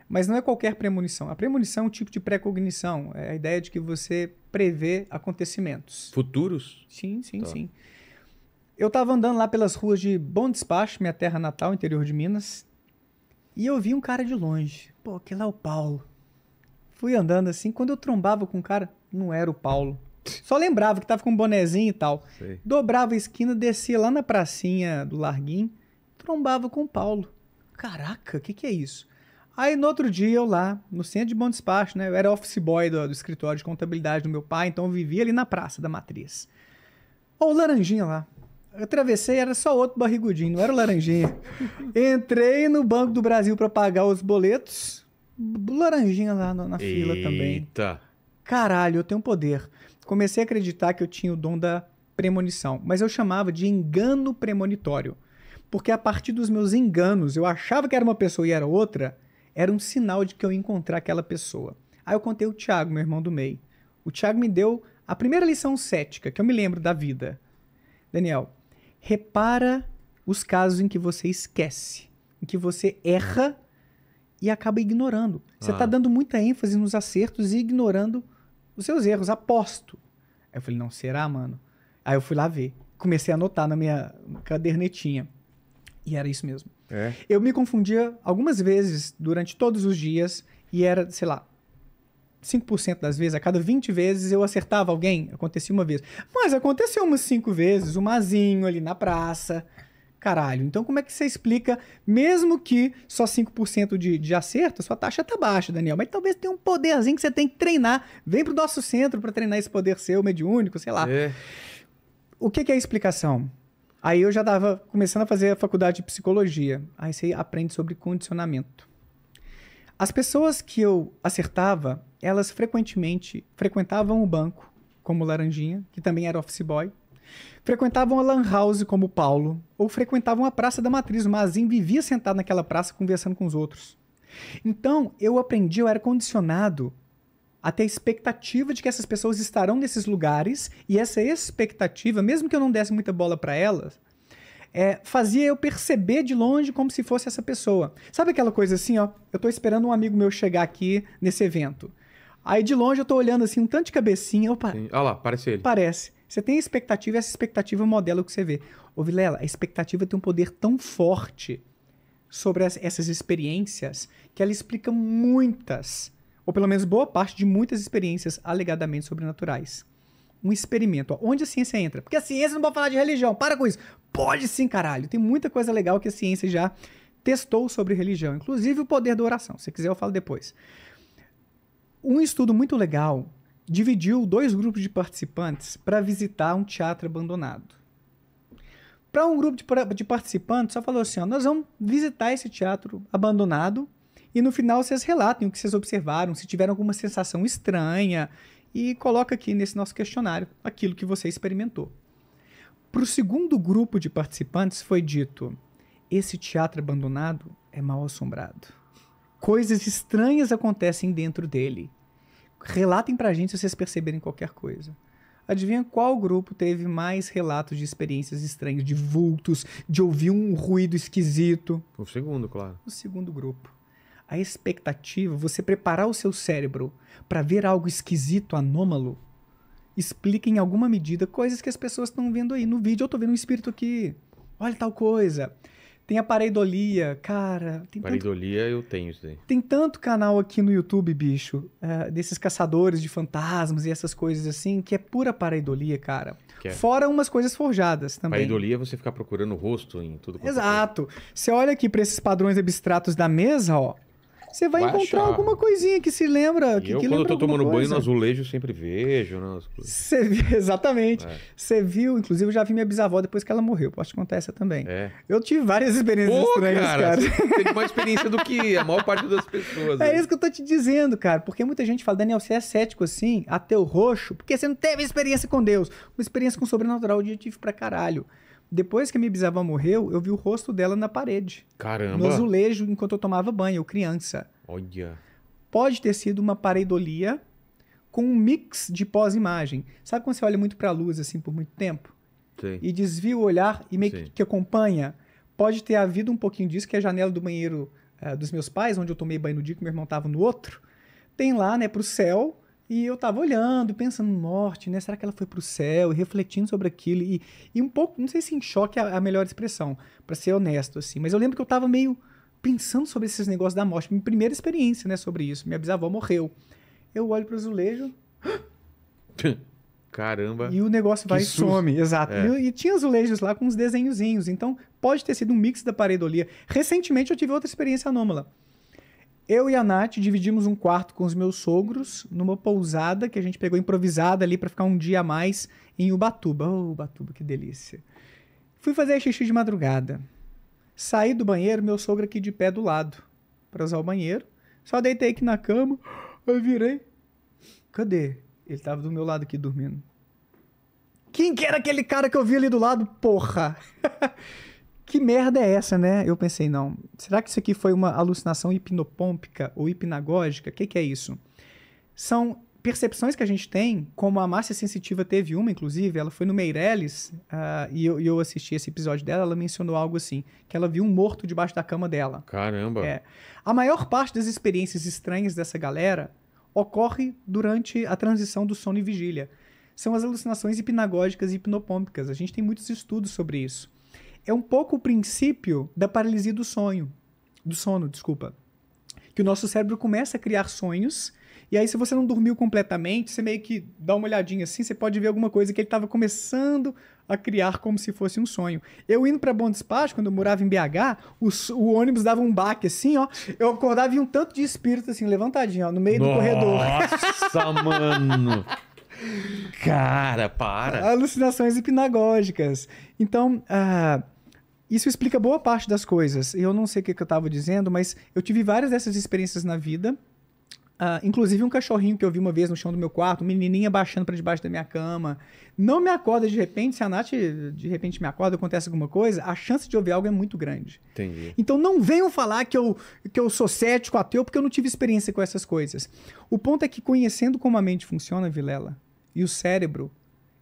Mas não é qualquer premonição. A premonição é um tipo de precognição. É a ideia de que você prevê acontecimentos. Futuros? Sim, sim, Tá. sim. Eu estava andando lá pelas ruas de Bom Despacho, minha terra natal, interior de Minas, e eu vi um cara de longe. Pô, aquele é o Paulo. Fui andando assim, quando eu trombava com o cara, não era o Paulo. Só lembrava que tava com um bonezinho e tal. Sei. Dobrava a esquina, descia lá na pracinha do Larguinho, trombava com o Paulo. Caraca, o que é isso? Aí no outro dia eu lá, no centro de Bom Despacho, né? Eu era office boy do escritório de contabilidade do meu pai, então eu vivia ali na praça da Matriz. Ó, o Laranjinha lá. Eu atravessei, era só outro barrigudinho, não era o Laranjinha. Entrei no Banco do Brasil para pagar os boletos. Laranjinha lá na fila também. Eita. Caralho, eu tenho poder. Comecei a acreditar que eu tinha o dom da premonição, mas eu chamava de engano premonitório. Porque a partir dos meus enganos, eu achava que era uma pessoa e era outra, era um sinal de que eu ia encontrar aquela pessoa. Aí eu contei o Thiago, meu irmão do meio. O Thiago me deu a primeira lição cética, que eu me lembro da vida. Daniel, repara os casos em que você esquece, em que você erra e acaba ignorando. Você está dando muita ênfase nos acertos e ignorando os seus erros, aposto. Aí eu falei, não, será, mano? Aí eu fui lá ver. Comecei a anotar na minha cadernetinha. E era isso mesmo. É. Eu me confundia algumas vezes durante todos os dias e era, sei lá, 5% das vezes, a cada 20 vezes eu acertava alguém, acontecia uma vez. Mas aconteceu umas 5 vezes, um mazinho ali na praça. Caralho, então como é que você explica, mesmo que só 5% de acerto, sua taxa tá baixa, Daniel, mas talvez tenha um poderzinho que você tem que treinar. Vem pro nosso centro para treinar esse poder seu, mediúnico, sei lá. É. O que é a explicação? Aí eu já estava começando a fazer a faculdade de psicologia. Aí você aprende sobre condicionamento. As pessoas que eu acertava, elas frequentemente frequentavam o banco, como o Laranjinha, que também era office boy. Frequentavam a lan house, como o Paulo. Ou frequentavam a Praça da Matriz. O Mazinho vivia sentado naquela praça conversando com os outros. Então, eu aprendi, eu era condicionado a ter a expectativa de que essas pessoas estarão nesses lugares, e essa expectativa, mesmo que eu não desse muita bola para elas, fazia eu perceber de longe como se fosse essa pessoa. Sabe aquela coisa assim, ó? Eu tô esperando um amigo meu chegar aqui nesse evento. Aí de longe eu tô olhando assim, um tanto de cabecinha. Opa, Olha lá, parece ele. parece. Você tem a expectativa e essa expectativa modela o que você vê. Ô Vilela, a expectativa tem um poder tão forte sobre essas experiências que ela explica muitas, ou pelo menos boa parte de muitas experiências alegadamente sobrenaturais. Um experimento. Ó, onde a ciência entra? Porque a ciência não pode falar de religião. Para com isso. Pode sim, caralho. Tem muita coisa legal que a ciência já testou sobre religião. Inclusive o poder da oração. Se quiser eu falo depois. Um estudo muito legal dividiu 2 grupos de participantes para visitar um teatro abandonado. Para um grupo de participantes, só falou assim, ó, nós vamos visitar esse teatro abandonado e no final vocês relatem o que vocês observaram, se tiveram alguma sensação estranha e coloca aqui nesse nosso questionário aquilo que você experimentou. Para o segundo grupo de participantes foi dito, esse teatro abandonado é mal assombrado. Coisas estranhas acontecem dentro dele. Relatem pra gente se vocês perceberem qualquer coisa. Adivinha qual grupo teve mais relatos de experiências estranhas, de vultos, de ouvir um ruído esquisito? O segundo, claro. O segundo grupo. A expectativa, você preparar o seu cérebro para ver algo esquisito, anômalo, explica em alguma medida coisas que as pessoas estão vendo aí. No vídeo eu tô vendo um espírito aqui. Olha tal coisa. Tem a pareidolia, cara. Pareidolia eu tenho isso daí. Tem tanto canal aqui no YouTube, bicho, desses caçadores de fantasmas e essas coisas assim, que é pura pareidolia, cara. Fora umas coisas forjadas também. Pareidolia é você ficar procurando o rosto em tudo. Exato. Você olha aqui para esses padrões abstratos da mesa, ó. Você vai encontrar alguma coisinha que se lembra. Quando eu tô tomando banho no azulejo, eu sempre vejo. Exatamente. Você viu, inclusive eu já vi minha bisavó depois que ela morreu. Posso te contar essa também. Eu tive várias experiências estranhas, cara. Você tem mais experiência do que a maior parte das pessoas. É isso que eu tô te dizendo, cara. Porque muita gente fala, Daniel, você é cético assim, ateu roxo, porque você não teve experiência com Deus. Uma experiência com o sobrenatural eu tive pra caralho. Depois que a minha bisavó morreu, eu vi o rosto dela na parede. Caramba! No azulejo, enquanto eu tomava banho, eu criança. Olha. Pode ter sido uma pareidolia com um mix de pós-imagem. Sabe quando você olha muito para a luz assim por muito tempo? Sim. E desvia o olhar e meio Sim. que acompanha? Pode ter havido um pouquinho disso, que é a janela do banheiro dos meus pais, onde eu tomei banho no dia que meu irmão estava no outro, tem lá, né, pro céu, e eu tava olhando, pensando, morte, né, será que ela foi pro céu? E refletindo sobre aquilo, e um pouco, não sei se em choque é a melhor expressão, para ser honesto, assim, mas eu lembro que eu tava meio pensando sobre esses negócios da morte, minha primeira experiência, né, sobre isso, minha bisavó morreu. Eu olho pro azulejo, Caramba. e o negócio vai e susto. some, exato. É. E tinha azulejos lá com uns desenhozinhos, então pode ter sido um mix da pareidolia. Recentemente eu tive outra experiência anômala. Eu e a Nath dividimos um quarto com os meus sogros numa pousada que a gente pegou improvisada ali pra ficar um dia a mais em Ubatuba. Oh, Ubatuba, que delícia. Fui fazer xixi de madrugada. Saí do banheiro, meu sogro aqui de pé do lado pra usar o banheiro. Só deitei aqui na cama, aí virei. Cadê? Ele tava do meu lado aqui dormindo. Quem que era aquele cara que eu vi ali do lado? Porra! Que merda é essa, né? Eu pensei, não. Será que isso aqui foi uma alucinação hipnopômpica ou hipnagógica? O que é isso? São percepções que a gente tem, como a Márcia Sensitiva teve uma, inclusive, ela foi no Meirelles, e eu assisti esse episódio dela, ela mencionou algo assim, que ela viu um morto debaixo da cama dela. Caramba. É. A maior parte das experiências estranhas dessa galera ocorre durante a transição do sono e vigília. São as alucinações hipnagógicas e hipnopômpicas. A gente tem muitos estudos sobre isso. É um pouco o princípio da paralisia do sono, que o nosso cérebro começa a criar sonhos, e aí se você não dormiu completamente, você meio que dá uma olhadinha assim, você pode ver alguma coisa que ele estava começando a criar como se fosse um sonho. Eu indo para Bom Despacho, quando eu morava em BH, o ônibus dava um baque assim, ó, eu acordava e um tanto de espírito assim, levantadinho, ó, no meio do corredor. Nossa, mano. Cara, para. Alucinações hipnagógicas. Então, isso explica boa parte das coisas. Eu não sei o que eu estava dizendo, mas eu tive várias dessas experiências na vida. Inclusive um cachorrinho que eu vi uma vez no chão do meu quarto, uma menininha baixando para debaixo da minha cama. Não me acorda de repente, se a Nath de repente me acorda, acontece alguma coisa, a chance de ouvir algo é muito grande. Entendi. Então não venham falar que eu sou cético, ateu, porque eu não tive experiência com essas coisas. O ponto é que, conhecendo como a mente funciona, Vilela, e o cérebro,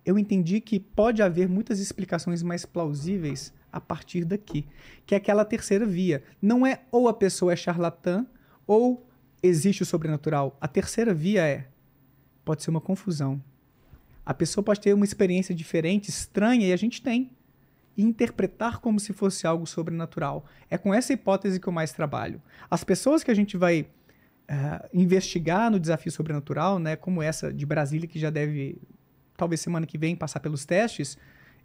eu entendi que pode haver muitas explicações mais plausíveis a partir daqui, que é aquela terceira via. Não é ou a pessoa é charlatã, ou existe o sobrenatural. A terceira via pode ser uma confusão. A pessoa pode ter uma experiência diferente, estranha, e a gente tem. E interpretar como se fosse algo sobrenatural. É com essa hipótese que eu mais trabalho. As pessoas que a gente vai investigar no Desafio Sobrenatural, né, como essa de Brasília, que já deve, talvez semana que vem, passar pelos testes,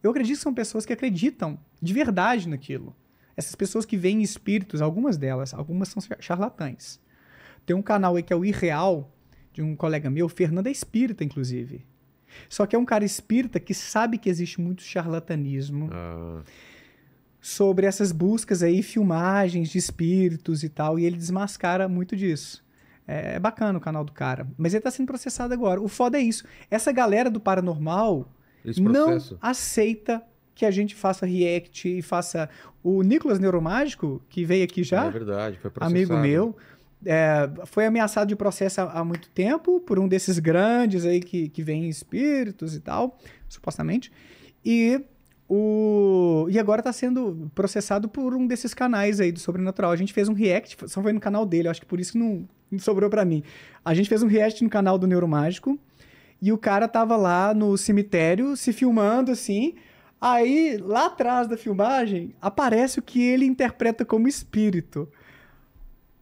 eu acredito que são pessoas que acreditam de verdade naquilo. Essas pessoas que veem espíritos, algumas são charlatães. Tem um canal aí que é o Irreal, de um colega meu, Fernando é espírita, inclusive. Só que é um cara espírita que sabe que existe muito charlatanismo sobre essas buscas aí, filmagens de espíritos e tal, e ele desmascara muito disso. É bacana o canal do cara, mas ele tá sendo processado agora. O foda é isso. Essa galera do paranormal não aceita que a gente faça react e faça... O Nicolas Neuromágico, que veio aqui já, é verdade, foi processado. amigo meu, foi ameaçado de processo há muito tempo por um desses grandes aí que vem espíritos e tal, supostamente, e agora está sendo processado por um desses canais aí do Sobrenatural. A gente fez um react, só foi no canal dele, eu acho que por isso não sobrou para mim. A gente fez um react no canal do Neuromágico, e o cara tava lá no cemitério se filmando assim. Aí, lá atrás da filmagem, aparece o que ele interpreta como espírito.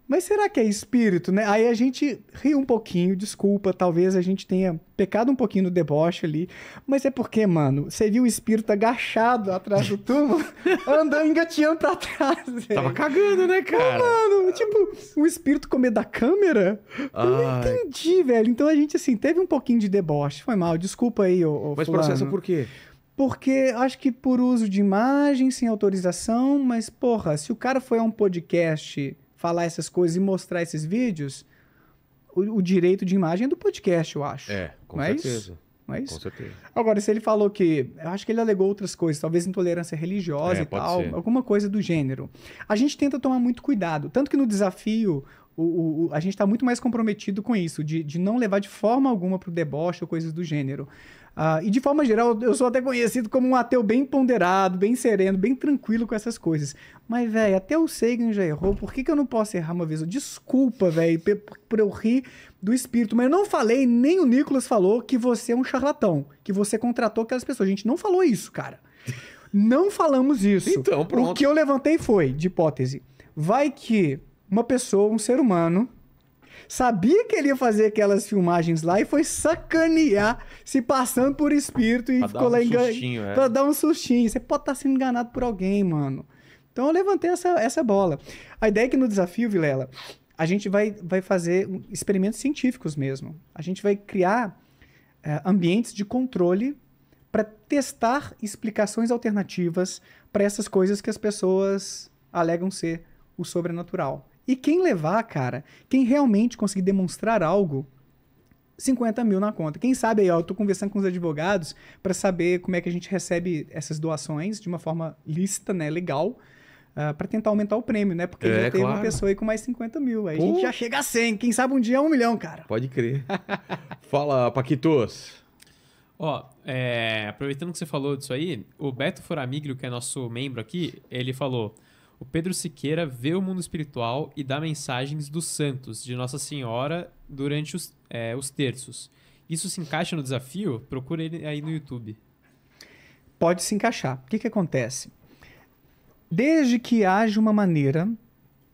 Mas será que é espírito, né? Aí a gente riu um pouquinho, desculpa, talvez a gente tenha pecado um pouquinho no deboche ali, mas é porque, mano, você viu o espírito agachado atrás do túmulo, andando, engatinhando pra trás, velho. Tava cagando, né, cara? Mano, tipo, o espírito com medo da câmera? Eu não entendi, velho. Então a gente, assim, teve um pouquinho de deboche. Foi mal, desculpa aí, Mas fulano. processa por quê? Porque acho que por uso de imagem, sem autorização, mas, porra, se o cara foi a um podcast falar essas coisas e mostrar esses vídeos, o direito de imagem é do podcast, eu acho. Com não certeza. É isso? Não é isso? Com certeza. Agora, se ele falou que... Eu acho que ele alegou outras coisas, talvez intolerância religiosa e pode tal, ser. alguma coisa do gênero. A gente tenta tomar muito cuidado. Tanto que no desafio, A gente está muito mais comprometido com isso, de não levar de forma alguma para o deboche ou coisas do gênero. E de forma geral, eu sou até conhecido como um ateu bem ponderado, bem sereno, bem tranquilo com essas coisas. Mas, velho, até o Sagan já errou, por que eu não posso errar uma vez? Desculpa, velho, por eu rir do espírito. Mas eu não falei, nem o Nicolas falou que você é um charlatão, que você contratou aquelas pessoas. A gente não falou isso, cara. Não falamos isso. Então, pronto. O que eu levantei foi, de hipótese, vai que uma pessoa, um ser humano, sabia que ele ia fazer aquelas filmagens lá e foi sacanear, se passando por espírito e pra ficou dar lá um sustinho, pra dar um sustinho. Você pode estar sendo enganado por alguém, mano. Então eu levantei essa bola. A ideia é que no desafio, Vilela, a gente vai fazer experimentos científicos mesmo. A gente vai criar ambientes de controle para testar explicações alternativas para essas coisas que as pessoas alegam ser o sobrenatural. E quem levar, cara, quem realmente conseguir demonstrar algo, 50 mil na conta. Quem sabe aí, ó, eu tô conversando com os advogados para saber como é que a gente recebe essas doações de uma forma lícita, né, legal, para tentar aumentar o prêmio, né? Porque já tem uma pessoa aí com mais 50 mil. Aí a gente já chega a 100. Quem sabe um dia é 1 milhão, cara. Pode crer. Fala, Paquitos. Ó, aproveitando que você falou disso aí, o Beto Foramiglio, que é nosso membro aqui, ele falou: o Pedro Siqueira vê o mundo espiritual e dá mensagens dos santos, de Nossa Senhora, durante os terços. Isso se encaixa no desafio? Procura ele aí no YouTube. Pode se encaixar. O que acontece? Desde que haja uma maneira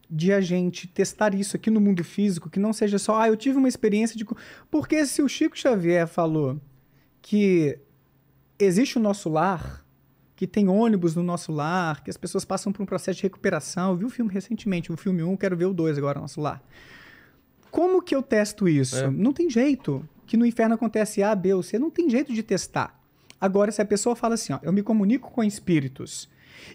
de a gente testar isso aqui no mundo físico, que não seja só, eu tive uma experiência de... Porque se o Chico Xavier falou que existe o nosso lar, que tem ônibus no nosso lar, que as pessoas passam por um processo de recuperação. Eu vi o filme recentemente, o filme 1, quero ver o 2 agora, Nosso Lar. Como que eu testo isso? Não tem jeito. Que no inferno acontece A, B ou C, não tem jeito de testar. Agora, se a pessoa fala assim, ó, eu me comunico com espíritos,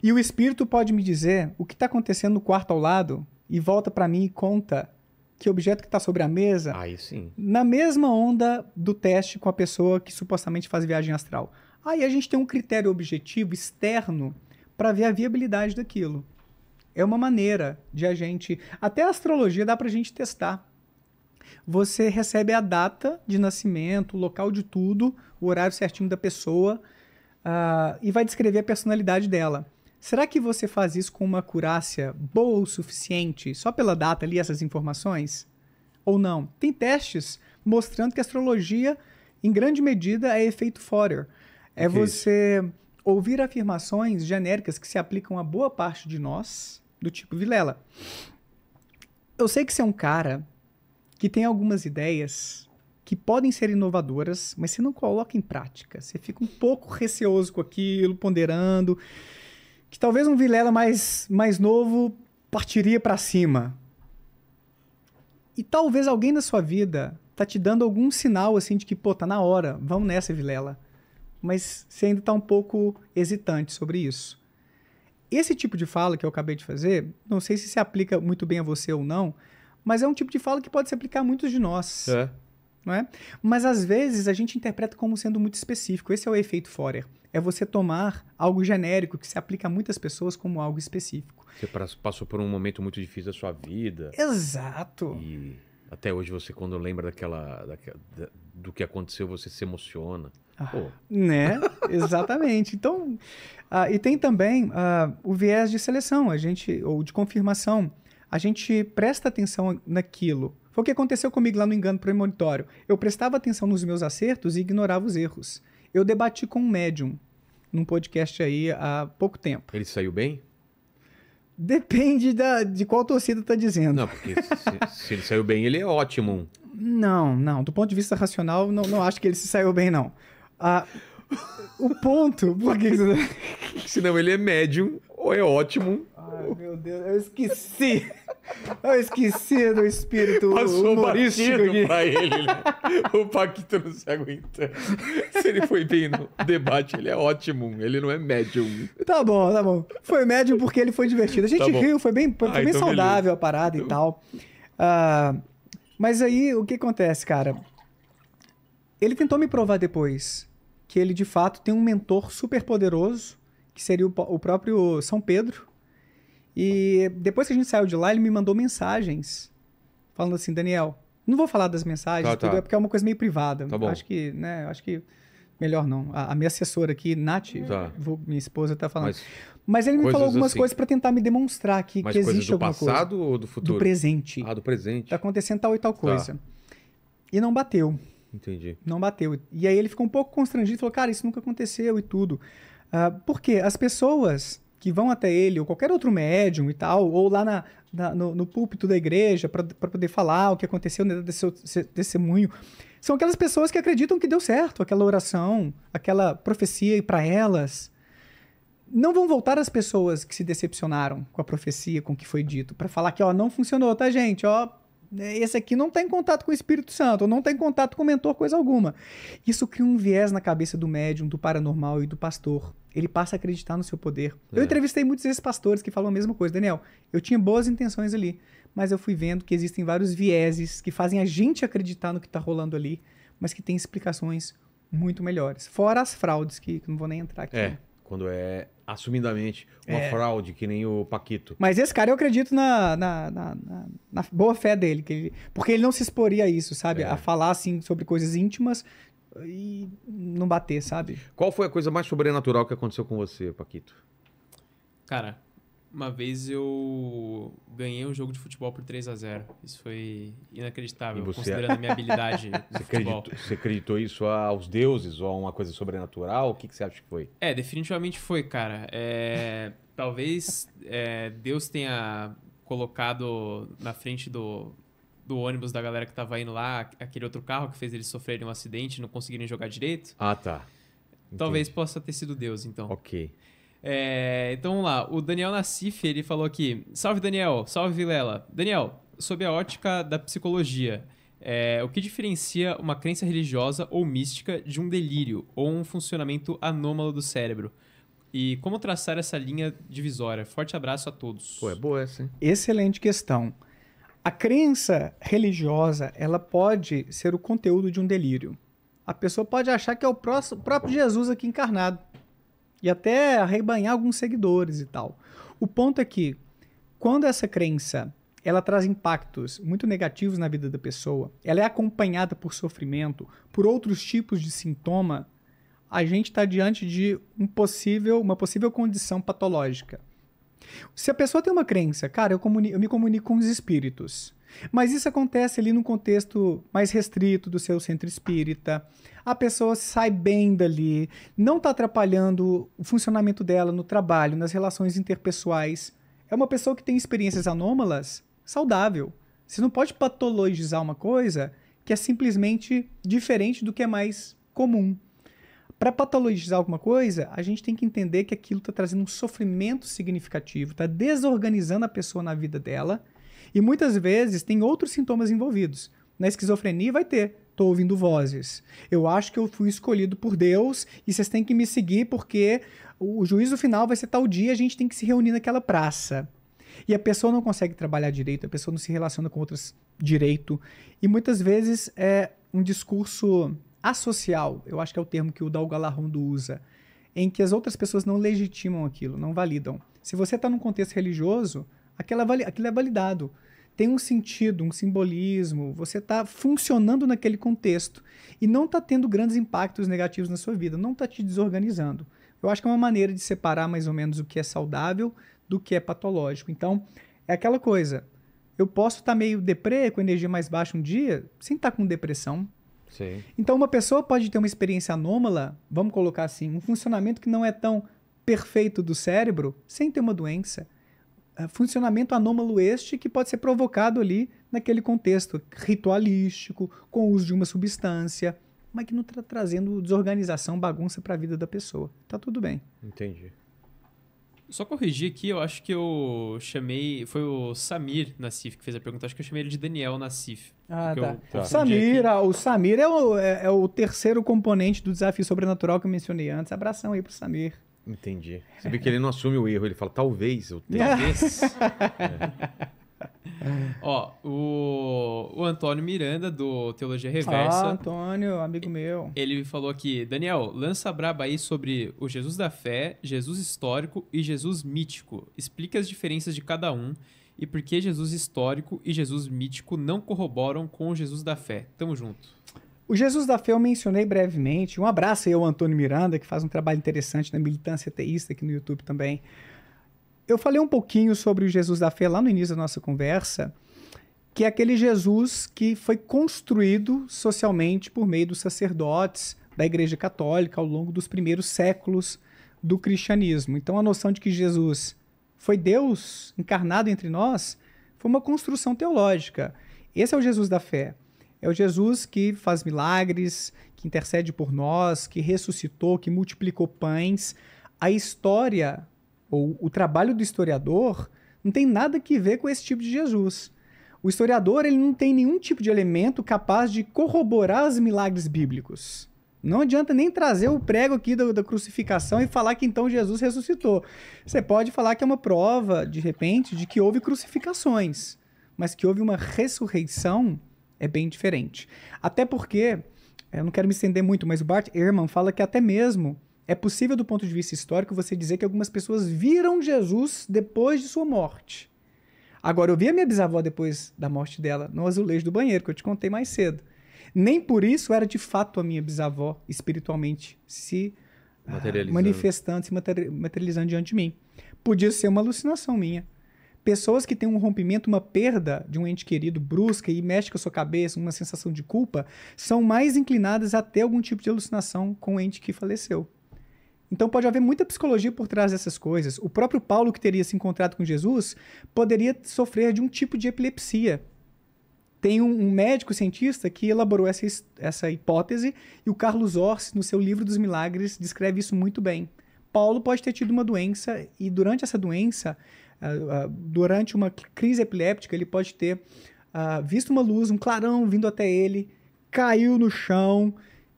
e o espírito pode me dizer o que está acontecendo no quarto ao lado, e volta para mim e conta que objeto que está sobre a mesa, aí sim. Na mesma onda do teste com a pessoa que supostamente faz viagem astral. Aí a gente tem um critério objetivo externo para ver a viabilidade daquilo. É uma maneira de a gente... Até a astrologia dá para a gente testar. Você recebe a data de nascimento, o local de tudo, o horário certinho da pessoa, e vai descrever a personalidade dela. Será que você faz isso com uma acurácia boa o suficiente, só pela data ali, essas informações? Ou não? Tem testes mostrando que a astrologia, em grande medida, é efeito Forer. É você ouvir afirmações genéricas que se aplicam a boa parte de nós, do tipo, Vilela, eu sei que você é um cara que tem algumas ideias que podem ser inovadoras, mas você não coloca em prática. Você fica um pouco receoso com aquilo, ponderando, que talvez um Vilela mais novo partiria para cima. E talvez alguém na sua vida tá te dando algum sinal assim de que, pô, tá na hora, vamos nessa, Vilela. Mas você ainda está um pouco hesitante sobre isso. Esse tipo de fala que eu acabei de fazer, não sei se aplica muito bem a você ou não, mas é um tipo de fala que pode se aplicar a muitos de nós. Não é? Mas às vezes a gente interpreta como sendo muito específico. Esse é o efeito Forer. É você tomar algo genérico que se aplica a muitas pessoas como algo específico. Você passou por um momento muito difícil da sua vida. Exato. E até hoje você, quando lembra do que aconteceu, você se emociona. Né? Exatamente. Então, e tem também o viés de seleção, ou de confirmação. A gente presta atenção naquilo. Foi o que aconteceu comigo lá no Engano Premonitório. Eu prestava atenção nos meus acertos e ignorava os erros. Eu debati com um médium num podcast aí há pouco tempo. Ele saiu bem? Depende de qual torcida tá dizendo. Não, porque se ele saiu bem, ele é ótimo. Não. Do ponto de vista racional, não acho que ele se saiu bem, não. O ponto... Porque... Senão ele é médium ou é ótimo. Ai, meu Deus, eu esqueci. Eu esqueci do espírito humorístico aqui. Pra ele, né? O Paquito não se aguenta. Se ele foi bem no debate, ele é ótimo. Ele não é médium. Tá bom. Foi médium porque ele foi divertido. A gente riu, foi bem então saudável beleza. A parada e tal. Mas aí, o que acontece, cara? Ele tentou me provar depois que ele, de fato, tem um mentor super poderoso, que seria o próprio São Pedro. E depois que a gente saiu de lá, ele me mandou mensagens falando assim, Daniel, não vou falar das mensagens, Tá, tudo, tá. é porque é uma coisa meio privada. Tá bom. Acho que, né, acho que melhor não. A minha assessora aqui, Nath, Tá. minha esposa, tá falando. Mas, Mas ele me falou coisas algumas assim. coisas para tentar me demonstrar que mas coisas existe do alguma coisa. passado ou do futuro? Do presente. Ah, do presente. Tá acontecendo tal e tal coisa. E não bateu. Entendi. Não bateu. E aí ele ficou um pouco constrangido e falou, cara, isso nunca aconteceu e tudo. Por quê? As pessoas que vão até ele, ou qualquer outro médium e tal, ou lá no púlpito da igreja para poder falar o que aconteceu desse seu testemunho, são aquelas pessoas que acreditam que deu certo, aquela oração, aquela profecia para elas. Não vão voltar as pessoas que se decepcionaram com a profecia, com o que foi dito, para falar que, ó, não funcionou, tá, gente? Ó, esse aqui não está em contato com o Espírito Santo, ou não está em contato com o mentor, coisa alguma. Isso cria um viés na cabeça do médium, do paranormal e do pastor. Ele passa a acreditar no seu poder. Eu entrevistei muitos desses pastores que falam a mesma coisa. Daniel, eu tinha boas intenções ali, mas eu fui vendo que existem vários vieses que fazem a gente acreditar no que está rolando ali, mas que tem explicações muito melhores. Fora as fraudes, que não vou nem entrar aqui. Quando é assumidamente uma fraude, que nem o Paquito. Mas esse cara eu acredito na boa fé dele, porque ele não se exporia a isso, sabe? A falar assim sobre coisas íntimas e não bater, sabe? Qual foi a coisa mais sobrenatural que aconteceu com você, Paquito? Cara, uma vez eu ganhei um jogo de futebol por 3-0. Isso foi inacreditável, E você- considerando a minha habilidade no futebol. Você acreditou isso aos deuses ou a uma coisa sobrenatural? O que você acha que foi? Definitivamente foi, cara. Talvez Deus tenha colocado na frente do ônibus da galera que tava indo lá, aquele outro carro que fez eles sofrerem um acidente e não conseguirem jogar direito. Ah, tá. Entendi. Talvez possa ter sido Deus, então. Ok. Então vamos lá. O Daniel Nassif, ele falou aqui: salve Daniel, salve Vilela. Daniel, sob a ótica da psicologia, o que diferencia uma crença religiosa ou mística de um delírio ou um funcionamento anômalo do cérebro? E como traçar essa linha divisória? Forte abraço a todos. Pô, é boa essa, hein? Excelente questão. A crença religiosa, ela pode ser o conteúdo de um delírio. A pessoa pode achar que é o próprio Jesus aqui encarnado. E até arrebanhar alguns seguidores e tal. O ponto é que, quando essa crença ela traz impactos muito negativos na vida da pessoa, ela é acompanhada por sofrimento, por outros tipos de sintoma, a gente está diante de uma possível condição patológica. Se a pessoa tem uma crença, cara, eu me comunico com os espíritos, mas isso acontece ali num contexto mais restrito do seu centro espírita, a pessoa sai bem dali, não está atrapalhando o funcionamento dela no trabalho, nas relações interpessoais. É uma pessoa que tem experiências anômalas, saudável. Você não pode patologizar uma coisa que é simplesmente diferente do que é mais comum. Para patologizar alguma coisa, a gente tem que entender que aquilo está trazendo um sofrimento significativo, está desorganizando a pessoa na vida dela, e muitas vezes tem outros sintomas envolvidos. Na esquizofrenia vai ter: estou ouvindo vozes, eu acho que eu fui escolhido por Deus e vocês têm que me seguir porque o juízo final vai ser tal dia, a gente tem que se reunir naquela praça. E a pessoa não consegue trabalhar direito, a pessoa não se relaciona com outras direito, e muitas vezes é um discurso asocial, eu acho que é o termo que o Dal Galarrondo usa, em que as outras pessoas não legitimam aquilo, não validam. Se você está num contexto religioso, aquilo é validado. Tem um sentido, um simbolismo, você está funcionando naquele contexto e não está tendo grandes impactos negativos na sua vida, não está te desorganizando. Eu acho que é uma maneira de separar mais ou menos o que é saudável do que é patológico. Então, é aquela coisa, eu posso estar meio deprê, com energia mais baixa um dia, sem estar com depressão. Sim. Então, uma pessoa pode ter uma experiência anômala, vamos colocar assim, um funcionamento que não é tão perfeito do cérebro, sem ter uma doença. Funcionamento anômalo este que pode ser provocado ali naquele contexto ritualístico, com o uso de uma substância, mas que não está trazendo desorganização, bagunça para a vida da pessoa. Tá tudo bem. Entendi. Só corrigir aqui, eu acho que eu chamei... Foi o Samir Nassif que fez a pergunta. Acho que eu chamei ele de Daniel Nassif. Ah, porque tá. eu confundi Samir, aqui. o Samir é o terceiro componente do desafio sobrenatural que eu mencionei antes. Abração aí pro Samir. Entendi. Você vê que ele não assume o erro, ele fala, talvez eu tenha. Talvez. Ó, o Antônio Miranda, do Teologia Reversa, Antônio, amigo meu. ele falou aqui: Daniel, lança braba aí sobre o Jesus da fé, Jesus histórico e Jesus mítico. Explica as diferenças de cada um e por que Jesus histórico e Jesus mítico não corroboram com o Jesus da fé. Tamo junto. O Jesus da fé eu mencionei brevemente. Um abraço aí ao Antônio Miranda, que faz um trabalho interessante na militância ateísta aqui no YouTube também. Eu falei um pouquinho sobre o Jesus da fé lá no início da nossa conversa, que é aquele Jesus que foi construído socialmente por meio dos sacerdotes da Igreja Católica ao longo dos primeiros séculos do cristianismo. Então a noção de que Jesus foi Deus encarnado entre nós foi uma construção teológica. Esse é o Jesus da fé. É o Jesus que faz milagres, que intercede por nós, que ressuscitou, que multiplicou pães. A história, ou o trabalho do historiador, não tem nada que ver com esse tipo de Jesus. O historiador ele não tem nenhum tipo de elemento capaz de corroborar os milagres bíblicos. Não adianta nem trazer o prego aqui da crucificação e falar que então Jesus ressuscitou. Você pode falar que é uma prova, de repente, de que houve crucificações, mas que houve uma ressurreição é bem diferente. Até porque, eu não quero me estender muito, mas o Bart Ehrman fala que até mesmo é possível, do ponto de vista histórico, você dizer que algumas pessoas viram Jesus depois de sua morte. Agora, eu vi a minha bisavó depois da morte dela no azulejo do banheiro, que eu te contei mais cedo. Nem por isso era de fato a minha bisavó espiritualmente se manifestando, se materializando diante de mim. Podia ser uma alucinação minha. Pessoas que têm um rompimento, uma perda de um ente querido brusca e mexe com a sua cabeça, uma sensação de culpa, são mais inclinadas a ter algum tipo de alucinação com o ente que faleceu. Então pode haver muita psicologia por trás dessas coisas. O próprio Paulo, que teria se encontrado com Jesus, poderia sofrer de um tipo de epilepsia. Tem um médico cientista que elaborou essa hipótese, e o Carlos Orsi, no seu livro dos Milagres, descreve isso muito bem. Paulo pode ter tido uma doença, e durante essa doença, durante uma crise epiléptica, ele pode ter visto uma luz, um clarão vindo até ele, caiu no chão,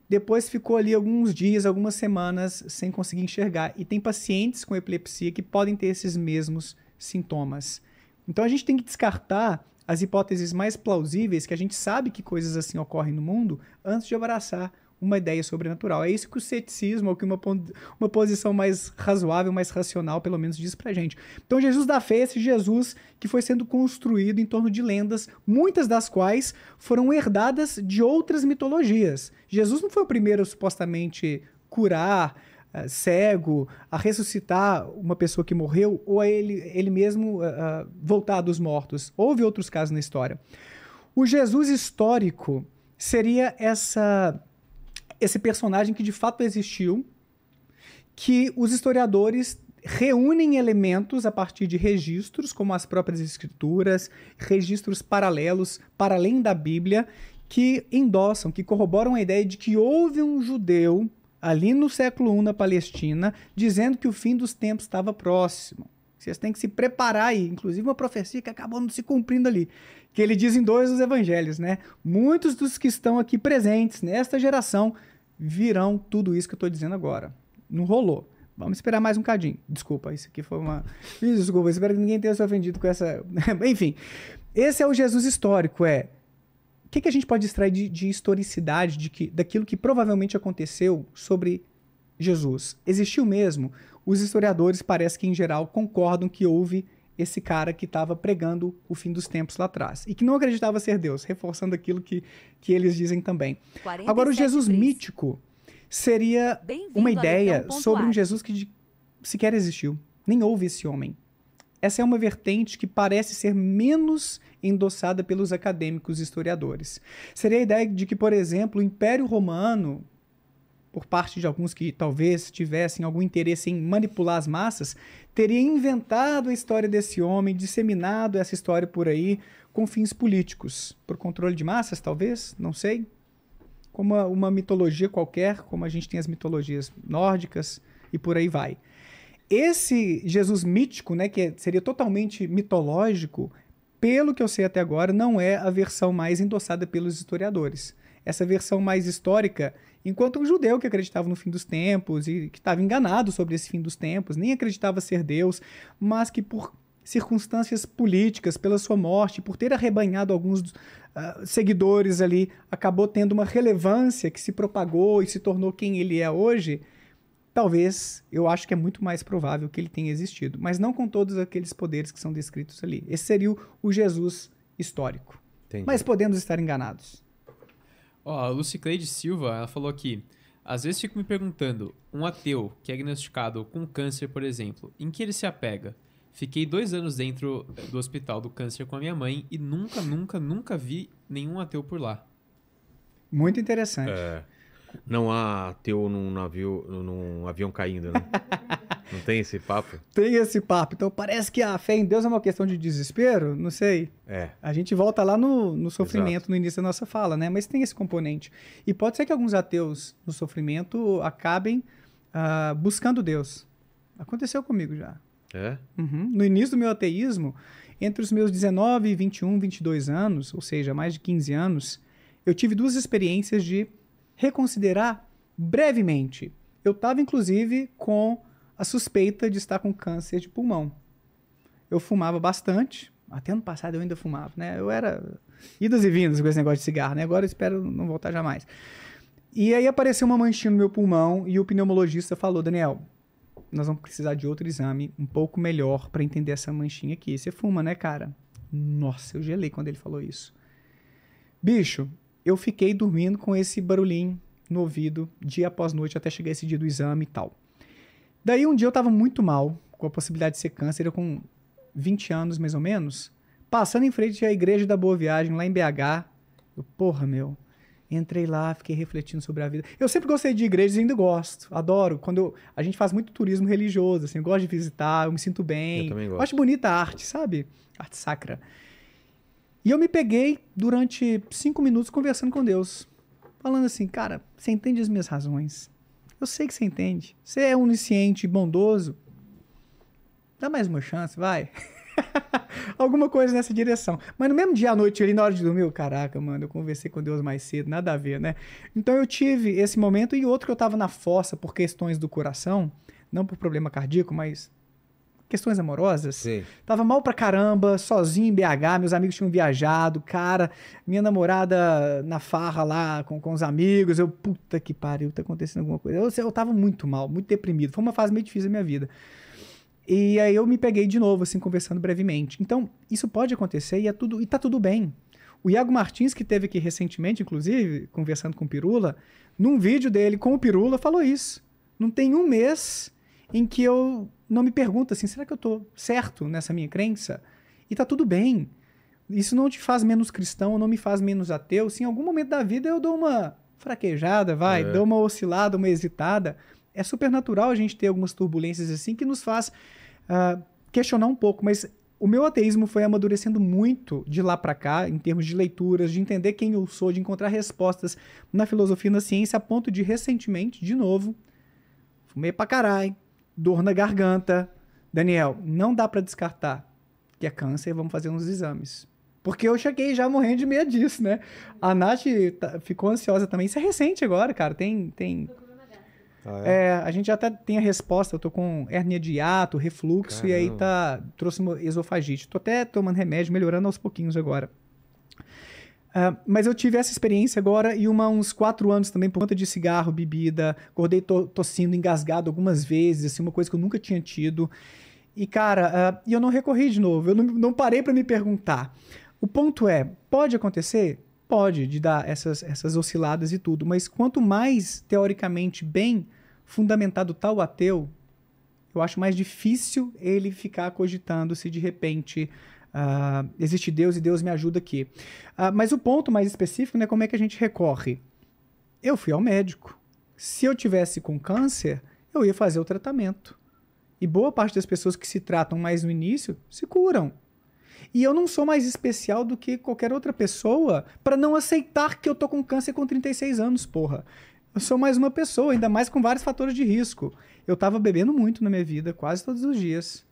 depois ficou ali alguns dias, algumas semanas sem conseguir enxergar. E tem pacientes com epilepsia que podem ter esses mesmos sintomas. Então a gente tem que descartar as hipóteses mais plausíveis, que a gente sabe que coisas assim ocorrem no mundo, antes de abraçar uma ideia sobrenatural. É isso que o ceticismo, ou que uma posição mais razoável, mais racional, pelo menos, diz pra gente. Então Jesus da fé é esse Jesus que foi sendo construído em torno de lendas, muitas das quais foram herdadas de outras mitologias. Jesus não foi o primeiro, supostamente, curar cego, a ressuscitar uma pessoa que morreu, ou a ele mesmo voltar dos mortos. Houve outros casos na história. O Jesus histórico seria esse personagem que de fato existiu, que os historiadores reúnem elementos a partir de registros, como as próprias escrituras, registros paralelos, para além da Bíblia, que endossam, que corroboram a ideia de que houve um judeu ali no século I na Palestina, dizendo que o fim dos tempos estava próximo. Vocês têm que se preparar aí. Inclusive uma profecia que acabou não se cumprindo ali. Que ele diz em 2 dos evangelhos, né? Muitos dos que estão aqui presentes nesta geração virão tudo isso que eu estou dizendo agora. Não rolou. Vamos esperar mais um cadinho. Desculpa, isso aqui foi uma... Desculpa, espero que ninguém tenha se ofendido com essa... Enfim, esse é o Jesus histórico, O que a gente pode extrair de historicidade daquilo que provavelmente aconteceu sobre Jesus? Existiu mesmo? Os historiadores parece que, em geral, concordam que houve esse cara que estava pregando o fim dos tempos lá atrás. E que não acreditava ser Deus, reforçando aquilo que eles dizem também. Agora, o Jesus mítico seria uma ideia sobre um Jesus que sequer existiu. Nem houve esse homem. Essa é uma vertente que parece ser menos endossada pelos acadêmicos historiadores. Seria a ideia de que, por exemplo, o Império Romano, por parte de alguns que talvez tivessem algum interesse em manipular as massas, teria inventado a história desse homem, disseminado essa história por aí com fins políticos. Por controle de massas, talvez? Não sei. Como uma mitologia qualquer, como a gente tem as mitologias nórdicas e por aí vai. Esse Jesus mítico, né, que seria totalmente mitológico, pelo que eu sei até agora, não é a versão mais endossada pelos historiadores. Essa versão mais histórica, enquanto um judeu que acreditava no fim dos tempos e que estava enganado sobre esse fim dos tempos, nem acreditava ser Deus, mas que por circunstâncias políticas, pela sua morte, por ter arrebanhado alguns seguidores ali, acabou tendo uma relevância que se propagou e se tornou quem ele é hoje. talvez, eu acho que é muito mais provável que ele tenha existido, mas não com todos aqueles poderes que são descritos ali. Esse seria o Jesus histórico. Entendi. Mas podemos estar enganados. Ó, a Lucicleide Silva, ela falou aqui: às vezes fico me perguntando, um ateu que é diagnosticado com câncer, por exemplo, em que ele se apega? Fiquei 2 anos dentro do hospital do câncer com a minha mãe e nunca vi nenhum ateu por lá. Muito interessante. Não há ateu num avião caindo, né? Não tem esse papo? Tem esse papo. Então parece que a fé em Deus é uma questão de desespero, não sei. A gente volta lá no sofrimento, no início da nossa fala, né? Mas tem esse componente. E pode ser que alguns ateus no sofrimento acabem buscando Deus. Aconteceu comigo já. Uhum. No início do meu ateísmo, entre os meus 19, 21, 22 anos, ou seja, mais de 15 anos, eu tive 2 experiências de reconsiderar brevemente. Eu estava, inclusive, com a suspeita de estar com câncer de pulmão. Eu fumava bastante, até ano passado eu ainda fumava, né? Eu era idas e vindas com esse negócio de cigarro, né? Agora eu espero não voltar jamais. E aí apareceu uma manchinha no meu pulmão e o pneumologista falou: Daniel, nós vamos precisar de outro exame um pouco melhor para entender essa manchinha aqui. Você fuma, né, cara? Nossa, eu gelei quando ele falou isso. Bicho, eu fiquei dormindo com esse barulhinho no ouvido dia após noite até chegar esse dia do exame e tal. Daí um dia eu tava muito mal, com a possibilidade de ser câncer, eu com 20 anos mais ou menos, passando em frente à igreja da Boa Viagem, lá em BH. Eu, porra, meu, entrei lá, fiquei refletindo sobre a vida. Eu sempre gostei de igrejas e ainda gosto, adoro. Quando a gente faz muito turismo religioso, assim, eu gosto de visitar, eu me sinto bem. Eu também gosto. Eu acho bonita a arte, sabe? Arte sacra. E eu me peguei durante 5 minutos conversando com Deus, falando assim: cara, você entende as minhas razões? Eu sei que você entende. Você é onisciente, bondoso. Dá mais uma chance, vai. Alguma coisa nessa direção. Mas no mesmo dia à noite, ali na hora de dormir, caraca, mano, eu conversei com Deus mais cedo, nada a ver, né? Então eu tive esse momento e outro que eu tava na fossa por questões do coração, não por problema cardíaco, mas questões amorosas. Sim. Tava mal pra caramba, sozinho em BH, meus amigos tinham viajado, cara, minha namorada na farra lá com os amigos, eu, puta que pariu, tá acontecendo alguma coisa. Eu tava muito mal, muito deprimido, foi uma fase meio difícil da minha vida. E aí eu me peguei de novo, assim, conversando brevemente. Então, isso pode acontecer e tá tudo bem. O Iago Martins, que teve aqui recentemente, inclusive, conversando com o Pirula, num vídeo dele com o Pirula, falou isso. Não tem um mês em que eu não me pergunto assim, será que eu tô certo nessa minha crença? E tá tudo bem. Isso não te faz menos cristão, não me faz menos ateu. Se em algum momento da vida eu dou uma fraquejada, dou uma oscilada, uma hesitada. É super natural a gente ter algumas turbulências assim que nos faz questionar um pouco, mas o meu ateísmo foi amadurecendo muito de lá pra cá, em termos de leituras, de entender quem eu sou, de encontrar respostas na filosofia e na ciência, a ponto de, recentemente, de novo, fumei pra caralho, dor na garganta. Daniel, não dá pra descartar que é câncer, vamos fazer uns exames. Porque eu cheguei já morrendo de medo disso, né? A Nath ficou ansiosa também. Isso é recente agora, cara. A gente já até tem a resposta. Eu tô com hérnia de hiato, refluxo, e aí trouxe uma esofagite. Tô até tomando remédio, melhorando aos pouquinhos agora. Mas eu tive essa experiência agora e uns 4 anos também por conta de cigarro, bebida. Acordei tossindo, engasgado algumas vezes, assim, uma coisa que eu nunca tinha tido. E, cara, eu não recorri de novo. Eu não parei para me perguntar. O ponto é, pode acontecer? Pode, de dar essas osciladas e tudo. Mas quanto mais, teoricamente, bem fundamentado tá o ateu, eu acho mais difícil ele ficar cogitando se de repente existe Deus e Deus me ajuda aqui. Mas o ponto mais específico, né, como é que a gente recorre? Eu fui ao médico. Se eu tivesse com câncer, eu ia fazer o tratamento. E boa parte das pessoas que se tratam mais no início se curam. E eu não sou mais especial do que qualquer outra pessoa para não aceitar que eu tô com câncer com 36 anos, porra. Eu sou mais uma pessoa, ainda mais com vários fatores de risco. Eu tava bebendo muito na minha vida, quase todos os dias.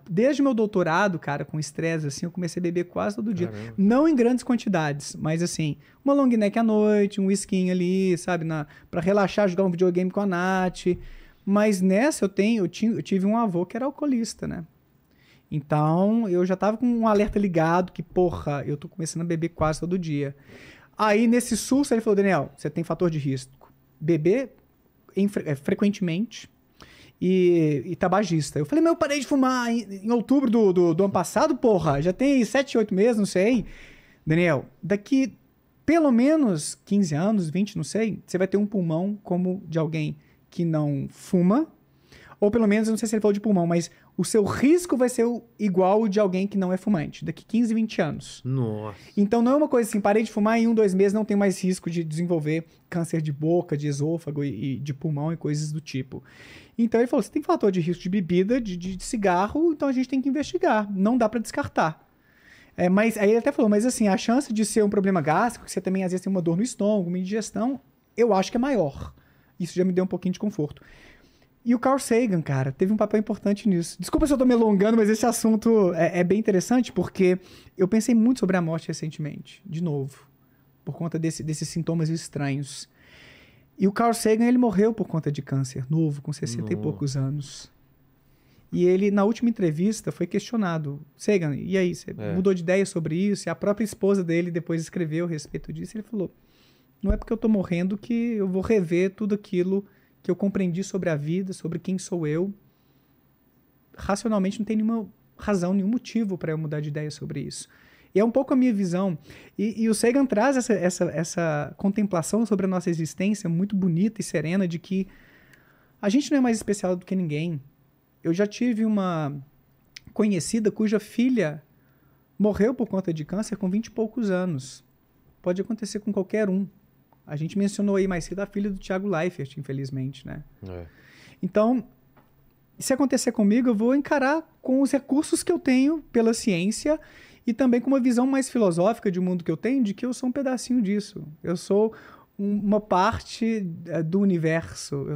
Desde meu doutorado, cara, com estresse, assim, eu comecei a beber quase todo dia. Caramba. Não em grandes quantidades, mas assim, uma long neck à noite, um whiskinho ali, sabe, pra relaxar, jogar um videogame com a Nath. Mas nessa eu tive um avô que era alcoolista, né? Então, eu já tava com um alerta ligado que, porra, eu tô começando a beber quase todo dia. Aí, nesse susto, ele falou, Daniel, você tem fator de risco. Beber frequentemente e tabagista. Eu falei, mas eu parei de fumar em outubro do ano passado, porra. Já tem 7, 8 meses, não sei. Daniel, daqui pelo menos 15 anos, 20, não sei, você vai ter um pulmão como de alguém que não fuma. Ou pelo menos, eu não sei se ele falou de pulmão, mas o seu risco vai ser igual ao de alguém que não é fumante, daqui 15, 20 anos. Nossa. Então não é uma coisa assim, parei de fumar e em 1, 2 meses não tem mais risco de desenvolver câncer de boca, de esôfago e de pulmão e coisas do tipo. Então ele falou, você tem fator de risco de bebida, de cigarro, então a gente tem que investigar, não dá para descartar. Mas aí ele até falou, mas assim, a chance de ser um problema gástrico, que você também às vezes tem uma dor no estômago, uma indigestão, eu acho que é maior. Isso já me deu um pouquinho de conforto. E o Carl Sagan, cara, teve um papel importante nisso. Desculpa se eu tô me alongando, mas esse assunto é bem interessante, porque eu pensei muito sobre a morte recentemente, de novo, por conta desses sintomas estranhos. E o Carl Sagan, ele morreu por conta de câncer, novo, com 60 e poucos anos. E ele, na última entrevista, foi questionado. Sagan, e aí, você mudou de ideia sobre isso? E a própria esposa dele depois escreveu a respeito disso. Ele falou, não é porque eu tô morrendo que eu vou rever tudo aquilo que eu compreendi sobre a vida, sobre quem sou eu. Racionalmente não tem nenhuma razão, nenhum motivo para eu mudar de ideia sobre isso. E é um pouco a minha visão. E o Sagan traz essa contemplação sobre a nossa existência muito bonita e serena de que a gente não é mais especial do que ninguém. Eu já tive uma conhecida cuja filha morreu por conta de câncer com 20 e poucos anos. Pode acontecer com qualquer um. A gente mencionou aí mais cedo a filha do Thiago Leifert, infelizmente, né? Então, se acontecer comigo, eu vou encarar com os recursos que eu tenho pela ciência e também com uma visão mais filosófica de mundo que eu tenho, de que eu sou um pedacinho disso. Eu sou uma parte do universo.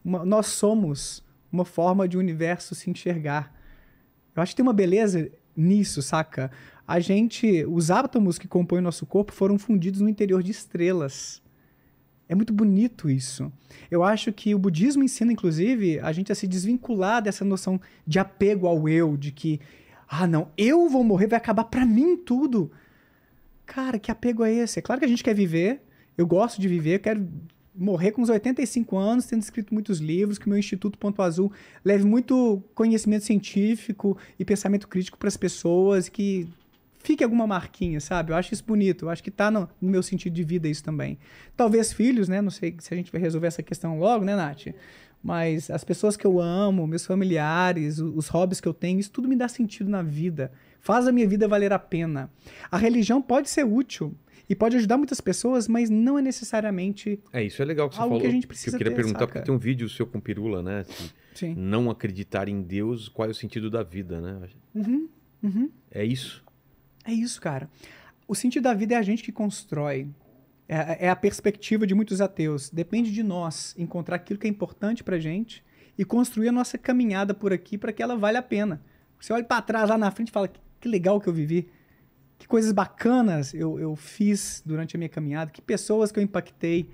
Nós somos uma forma de o universo se enxergar. Eu acho que tem uma beleza nisso, saca? Os átomos que compõem o nosso corpo foram fundidos no interior de estrelas. É muito bonito isso. Eu acho que o budismo ensina, inclusive, a gente a se desvincular dessa noção de apego ao eu, de que, não, eu vou morrer, vai acabar pra mim tudo. Cara, que apego é esse? É claro que a gente quer viver, eu gosto de viver, eu quero morrer com uns 85 anos, tendo escrito muitos livros, que o meu Instituto Ponto Azul leve muito conhecimento científico e pensamento crítico para as pessoas, que fique alguma marquinha, sabe? Eu acho isso bonito, eu acho que tá no meu sentido de vida isso também. Talvez filhos, né? Não sei se a gente vai resolver essa questão logo, né, Nath? Mas as pessoas que eu amo, meus familiares, os hobbies que eu tenho, isso tudo me dá sentido na vida. Faz a minha vida valer a pena. A religião pode ser útil e pode ajudar muitas pessoas, mas não é necessariamente isso é legal que você algo falou, que a gente precisa que eu queria perguntar, saca? porque tem um vídeo seu com Pirula, né? Sim. Não acreditar em Deus, qual é o sentido da vida, né? É isso. É isso, cara. O sentido da vida é a gente que constrói. É a perspectiva de muitos ateus. Depende de nós encontrar aquilo que é importante pra gente e construir a nossa caminhada por aqui para que ela valha a pena. Você olha para trás lá na frente e fala, que legal que eu vivi. Que coisas bacanas eu fiz durante a minha caminhada. Que pessoas que eu impactei.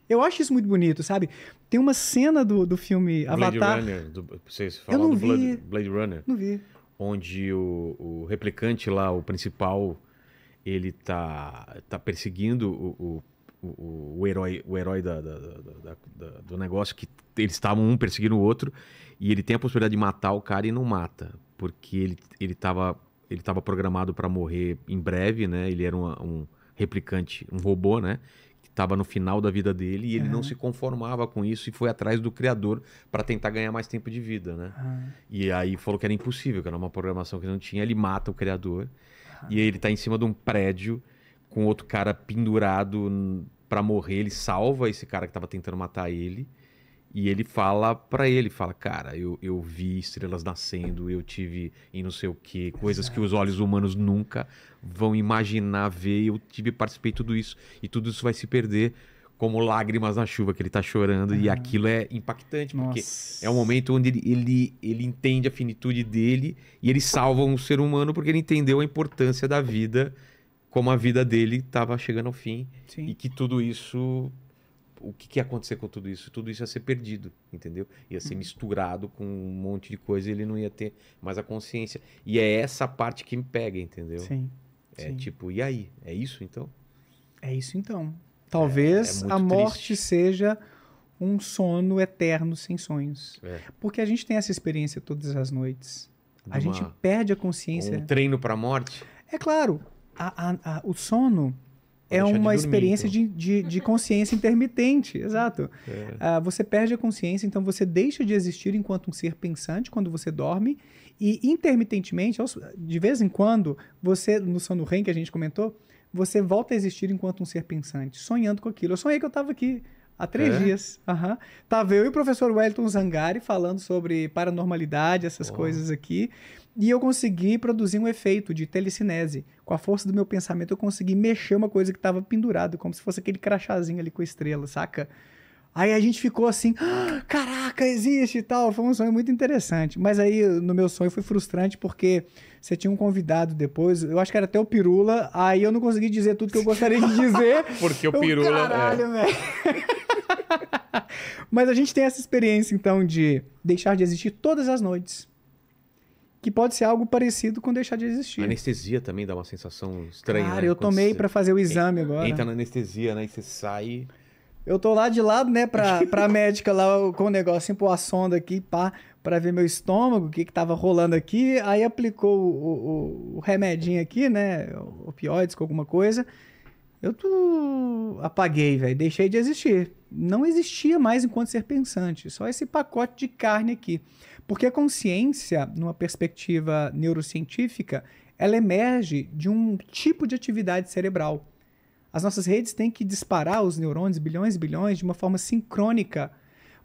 Eu acho isso muito bonito, sabe? Tem uma cena do filme Avatar... Blade Runner. Vocês falaram do Blade Runner. Não vi. Onde o replicante lá, o principal, ele tá perseguindo o herói do negócio, que eles estavam um perseguindo o outro, e ele tem a possibilidade de matar o cara e não mata, porque ele tava programado para morrer em breve, né? Ele era um replicante, um robô, né? Estava no final da vida dele e ele não se conformava com isso e foi atrás do criador para tentar ganhar mais tempo de vida, né? E aí falou que era impossível, que era uma programação que não tinha. Ele mata o criador e aí ele tá em cima de um prédio com outro cara pendurado para morrer. Ele salva esse cara que tava tentando matar ele e ele fala para ele, cara, eu vi estrelas nascendo, eu tive em não sei o que, coisas que os olhos humanos nunca vão imaginar ver, eu participei de tudo isso, e tudo isso vai se perder como lágrimas na chuva, que ele tá chorando, e aquilo é impactante, porque é um momento onde ele entende a finitude dele, e ele salva um ser humano porque ele entendeu a importância da vida, como a vida dele estava chegando ao fim, e que tudo isso... O que ia acontecer com tudo isso? Tudo isso ia ser perdido, entendeu? Ia ser misturado com um monte de coisa e ele não ia ter mais a consciência. E é essa parte que me pega, entendeu? Sim. Tipo, e aí? É isso então? É isso então. Talvez a morte seja um sono eterno sem sonhos. É. Porque a gente tem essa experiência todas as noites. A De gente uma- perde a consciência. Um treino pra morte. É claro, o sono é deixar de uma dormir, experiência então. de consciência intermitente, exato. É. Você perde a consciência, então você deixa de existir enquanto um ser pensante quando você dorme e intermitentemente, de vez em quando, você, no sono REM que a gente comentou, você volta a existir enquanto um ser pensante, sonhando com aquilo. Eu sonhei que eu estava aqui há 3 dias. Tava eu e o professor Wellington Zangari falando sobre paranormalidade, essas coisas aqui. E eu consegui produzir um efeito de telecinese. Com a força do meu pensamento, eu consegui mexer uma coisa que estava pendurada, como se fosse aquele crachazinho ali com a estrela, saca? Aí a gente ficou assim, caraca, existe e tal. Foi um sonho muito interessante. Mas aí, no meu sonho, foi frustrante porque você tinha um convidado depois, eu acho que era até o Pirula, aí eu não consegui dizer tudo que eu gostaria de dizer. Porque o Pirula... Caralho, velho. Mas a gente tem essa experiência, então, de deixar de existir todas as noites. Que pode ser algo parecido com deixar de existir. A anestesia também dá uma sensação estranha, Cara, né? eu Quando tomei você pra fazer o exame agora. entra na anestesia, né? E você sai... Eu tô lá de lado, né, pra médica lá com o negocinho, pôr a sonda aqui, pá, pra ver meu estômago, o que tava rolando aqui. Aí aplicou o remedinho aqui, né, opioides com alguma coisa. Eu apaguei, velho, deixei de existir. Não existia mais enquanto ser pensante, só esse pacote de carne aqui. Porque a consciência, numa perspectiva neurocientífica, ela emerge de um tipo de atividade cerebral. As nossas redes têm que disparar os neurônios, bilhões e bilhões, de uma forma sincrônica,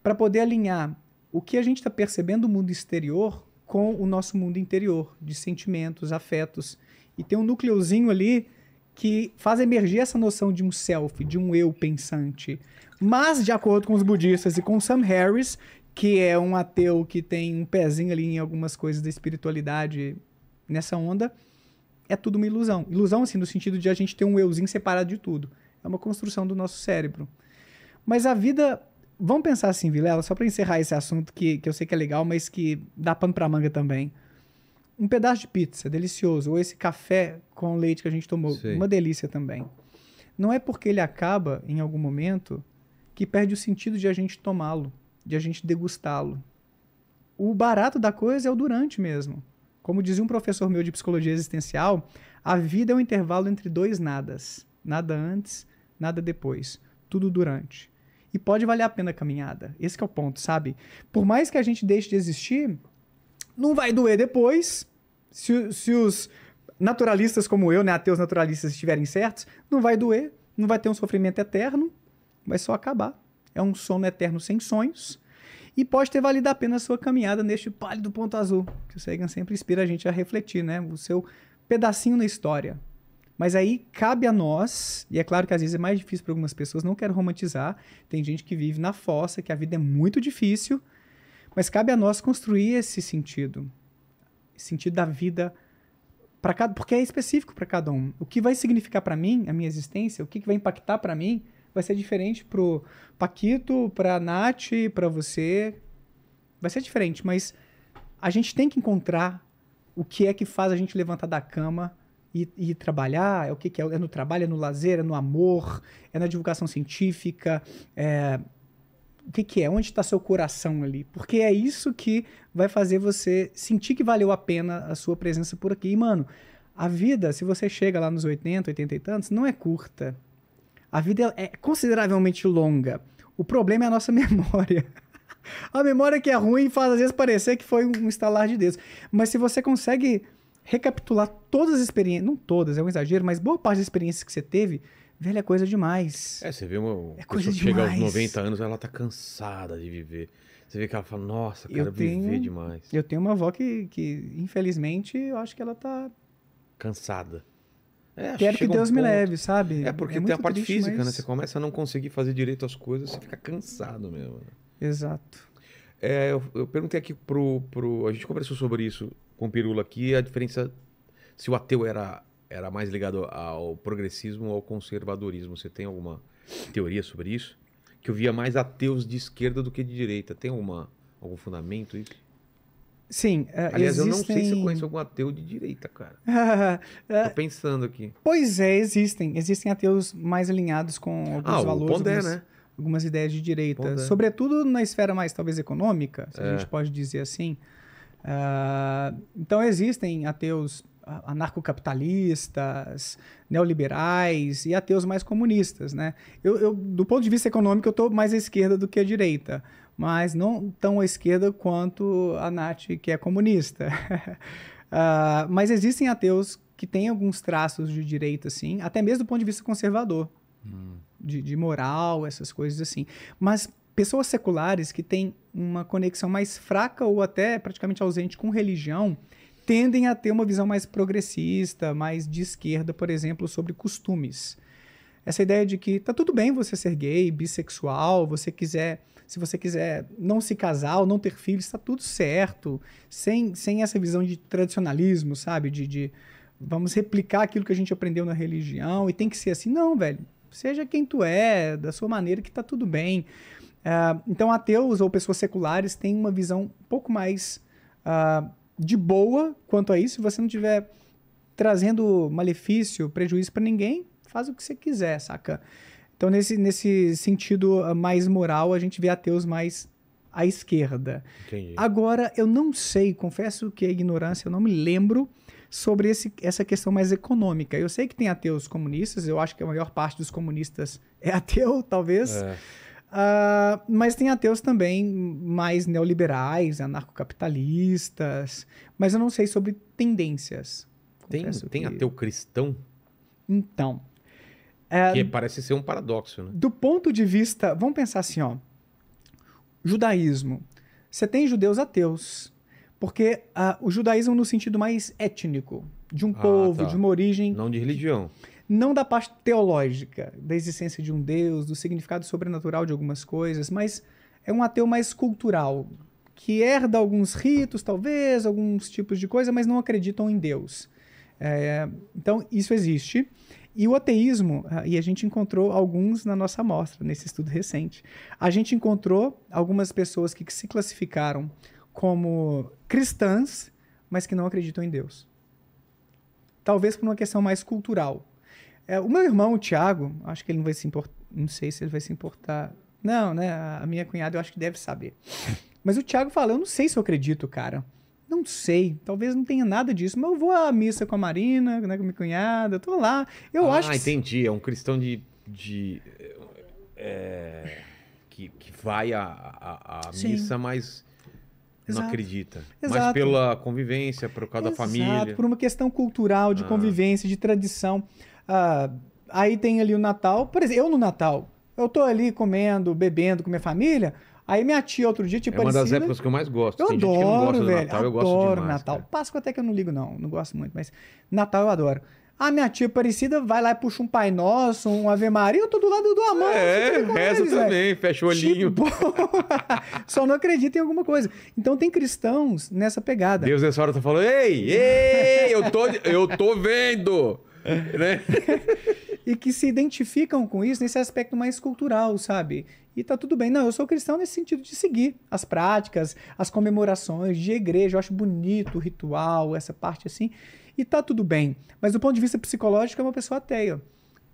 para poder alinhar o que a gente está percebendo do mundo exterior com o nosso mundo interior, de sentimentos, afetos. E tem um núcleozinho ali que faz emergir essa noção de um self, de um eu pensante. Mas, de acordo com os budistas e com Sam Harris, que é um ateu que tem um pezinho ali em algumas coisas da espiritualidade nessa onda, é tudo uma ilusão. Ilusão, assim, no sentido de a gente ter um euzinho separado de tudo. É uma construção do nosso cérebro. Mas a vida... Vamos pensar assim, Vilela, só para encerrar esse assunto que eu sei que é legal, mas que dá pano pra manga também. Um pedaço de pizza, delicioso. Ou esse café com leite que a gente tomou, Sei. uma delícia também. Não é porque ele acaba, em algum momento, que perde o sentido de a gente tomá-lo, de a gente degustá-lo. O barato da coisa é o durante mesmo. Como dizia um professor meu de psicologia existencial, a vida é um intervalo entre 2 nadas. Nada antes, nada depois. Tudo durante. E pode valer a pena a caminhada. Esse que é o ponto, sabe? Por mais que a gente deixe de existir, não vai doer depois. Se os naturalistas como eu, né, ateus naturalistas, estiverem certos, não vai doer. Não vai ter um sofrimento eterno. Vai só acabar. É um sono eterno sem sonhos. E pode ter valido a pena a sua caminhada neste pálido ponto azul, que o Sagan sempre inspira a gente a refletir, né? O seu pedacinho na história. Mas aí cabe a nós, e é claro que às vezes é mais difícil para algumas pessoas, não quero romantizar, tem gente que vive na fossa, que a vida é muito difícil, mas cabe a nós construir esse sentido da vida, porque é específico para cada um. O que vai significar para mim, a minha existência, o que vai impactar para mim, vai ser diferente pro Paquito, pra Nath, pra você. Vai ser diferente, mas a gente tem que encontrar o que é que faz a gente levantar da cama e trabalhar. O que é? É no trabalho, é no lazer, é no amor, é na divulgação científica. O que é? Onde está seu coração ali? Porque é isso que vai fazer você sentir que valeu a pena a sua presença por aqui. E, mano, a vida, se você chega lá nos 80, 80 e tantos, não é curta. A vida é consideravelmente longa. O problema é a nossa memória. A memória que é ruim faz às vezes parecer que foi um estalar de dedos. Mas se você consegue recapitular todas as experiências, não todas, é um exagero, mas boa parte das experiências que você teve, velho, é coisa demais. Você vê uma coisa pessoa que chega aos demais. 90 anos, ela tá cansada de viver. Você vê que ela fala, nossa, cara, Eu tenho- viver demais. Eu tenho uma avó que infelizmente, eu acho que ela tá... Cansada. Quero que chega um Deus me ponto- leve, sabe? É porque tem muito a parte triste, física, né? mas- Você começa a não conseguir fazer direito as coisas, você fica cansado mesmo. Né? Exato. Eu perguntei aqui a gente conversou sobre isso com o Pirula aqui, a diferença se o ateu era mais ligado ao progressismo ou ao conservadorismo. Você tem alguma teoria sobre isso? Que eu via mais ateus de esquerda do que de direita. Tem algum fundamento isso? Sim, Aliás, eu não sei se eu existem- conheço algum ateu de direita, cara. Tô pensando aqui. Pois é, existem. Existem ateus mais alinhados com alguns O valores. Pondé, algumas- né? algumas ideias de direita, Pois é. sobretudo na esfera mais talvez econômica, se a gente pode dizer assim. Então existem ateus anarcocapitalistas, neoliberais e ateus mais comunistas, né? Do ponto de vista econômico, eu estou mais à esquerda do que à direita, mas não tão à esquerda quanto a Nath, que é comunista. Mas existem ateus que têm alguns traços de direita, assim, até mesmo do ponto de vista conservador, de moral, essas coisas assim. Mas pessoas seculares que têm uma conexão mais fraca ou até praticamente ausente com religião tendem a ter uma visão mais progressista, mais de esquerda, por exemplo, sobre costumes. Essa ideia de que tá tudo bem você ser gay, bissexual, se você quiser não se casar ou não ter filhos, está tudo certo, sem essa visão de tradicionalismo, sabe? De vamos replicar aquilo que a gente aprendeu na religião e tem que ser assim. Não, velho. Seja quem tu é, da sua maneira, que tá tudo bem. Então, ateus ou pessoas seculares têm uma visão um pouco mais de boa quanto a isso. Se você não estiver trazendo malefício, prejuízo para ninguém, faz o que você quiser, saca? Então, nesse sentido mais moral, a gente vê ateus mais à esquerda. Entendi. Agora, eu não sei, confesso que é ignorância, eu não me lembro sobre essa questão mais econômica. Eu sei que tem ateus comunistas, eu acho que a maior parte dos comunistas é ateu, talvez. Mas tem ateus também mais neoliberais, anarcocapitalistas, mas eu não sei sobre tendências. Tem ateu cristão? Então, Que parece ser um paradoxo, né? do ponto de vista, vamos pensar assim, ó, judaísmo. Você tem judeus ateus, porque o judaísmo no sentido mais étnico, de um povo, tá. de uma origem, Não de religião. não da parte teológica, da existência de um Deus, do significado sobrenatural de algumas coisas, mas é um ateu mais cultural, que herda alguns ritos, talvez, alguns tipos de coisa, mas não acreditam em Deus. Então, isso existe. E o ateísmo, e a gente encontrou alguns na nossa amostra, nesse estudo recente, a gente encontrou algumas pessoas que se classificaram como cristãs, mas que não acreditam em Deus. Talvez por uma questão mais cultural. O meu irmão, o Thiago, acho que ele não vai se importar, não sei se ele vai se importar. Não, né? A minha cunhada eu acho que deve saber. Mas o Thiago fala, eu não sei se eu acredito, cara. Não sei, talvez não tenha nada disso, mas eu vou à missa com a Marina, né, com a minha cunhada, eu tô lá. Eu acho que... entendi. É um cristão que vai à Sim. missa, mas não Exato. acredita. Mas Exato. pela convivência, por causa da família. Por uma questão cultural, de convivência, de tradição. Aí tem ali o Natal. Por exemplo, eu no Natal, eu tô ali comendo, bebendo com minha família. Aí minha tia outro dia, tipo, É uma das épocas que eu mais gosto. Eu Tem gente que não adoro, gosta do velho. Natal, eu gosto Adoro demais, Natal. cara. Páscoa até que eu não ligo, não gosto muito, mas Natal eu adoro. A minha tia Aparecida vai lá e puxa um Pai Nosso, um Ave Maria, eu tô do lado do amor. Reza também, fecha o olhinho. Tipo, só não acredita em alguma coisa. Então tem cristãos nessa pegada. Deus nessa hora tá falando, ei, eu tô vendo. Né? E que se identificam com isso nesse aspecto mais cultural, sabe? E tá tudo bem. Não, eu sou cristão nesse sentido de seguir as práticas, as comemorações de igreja. Eu acho bonito o ritual, essa parte assim. E tá tudo bem. Mas do ponto de vista psicológico é uma pessoa ateia.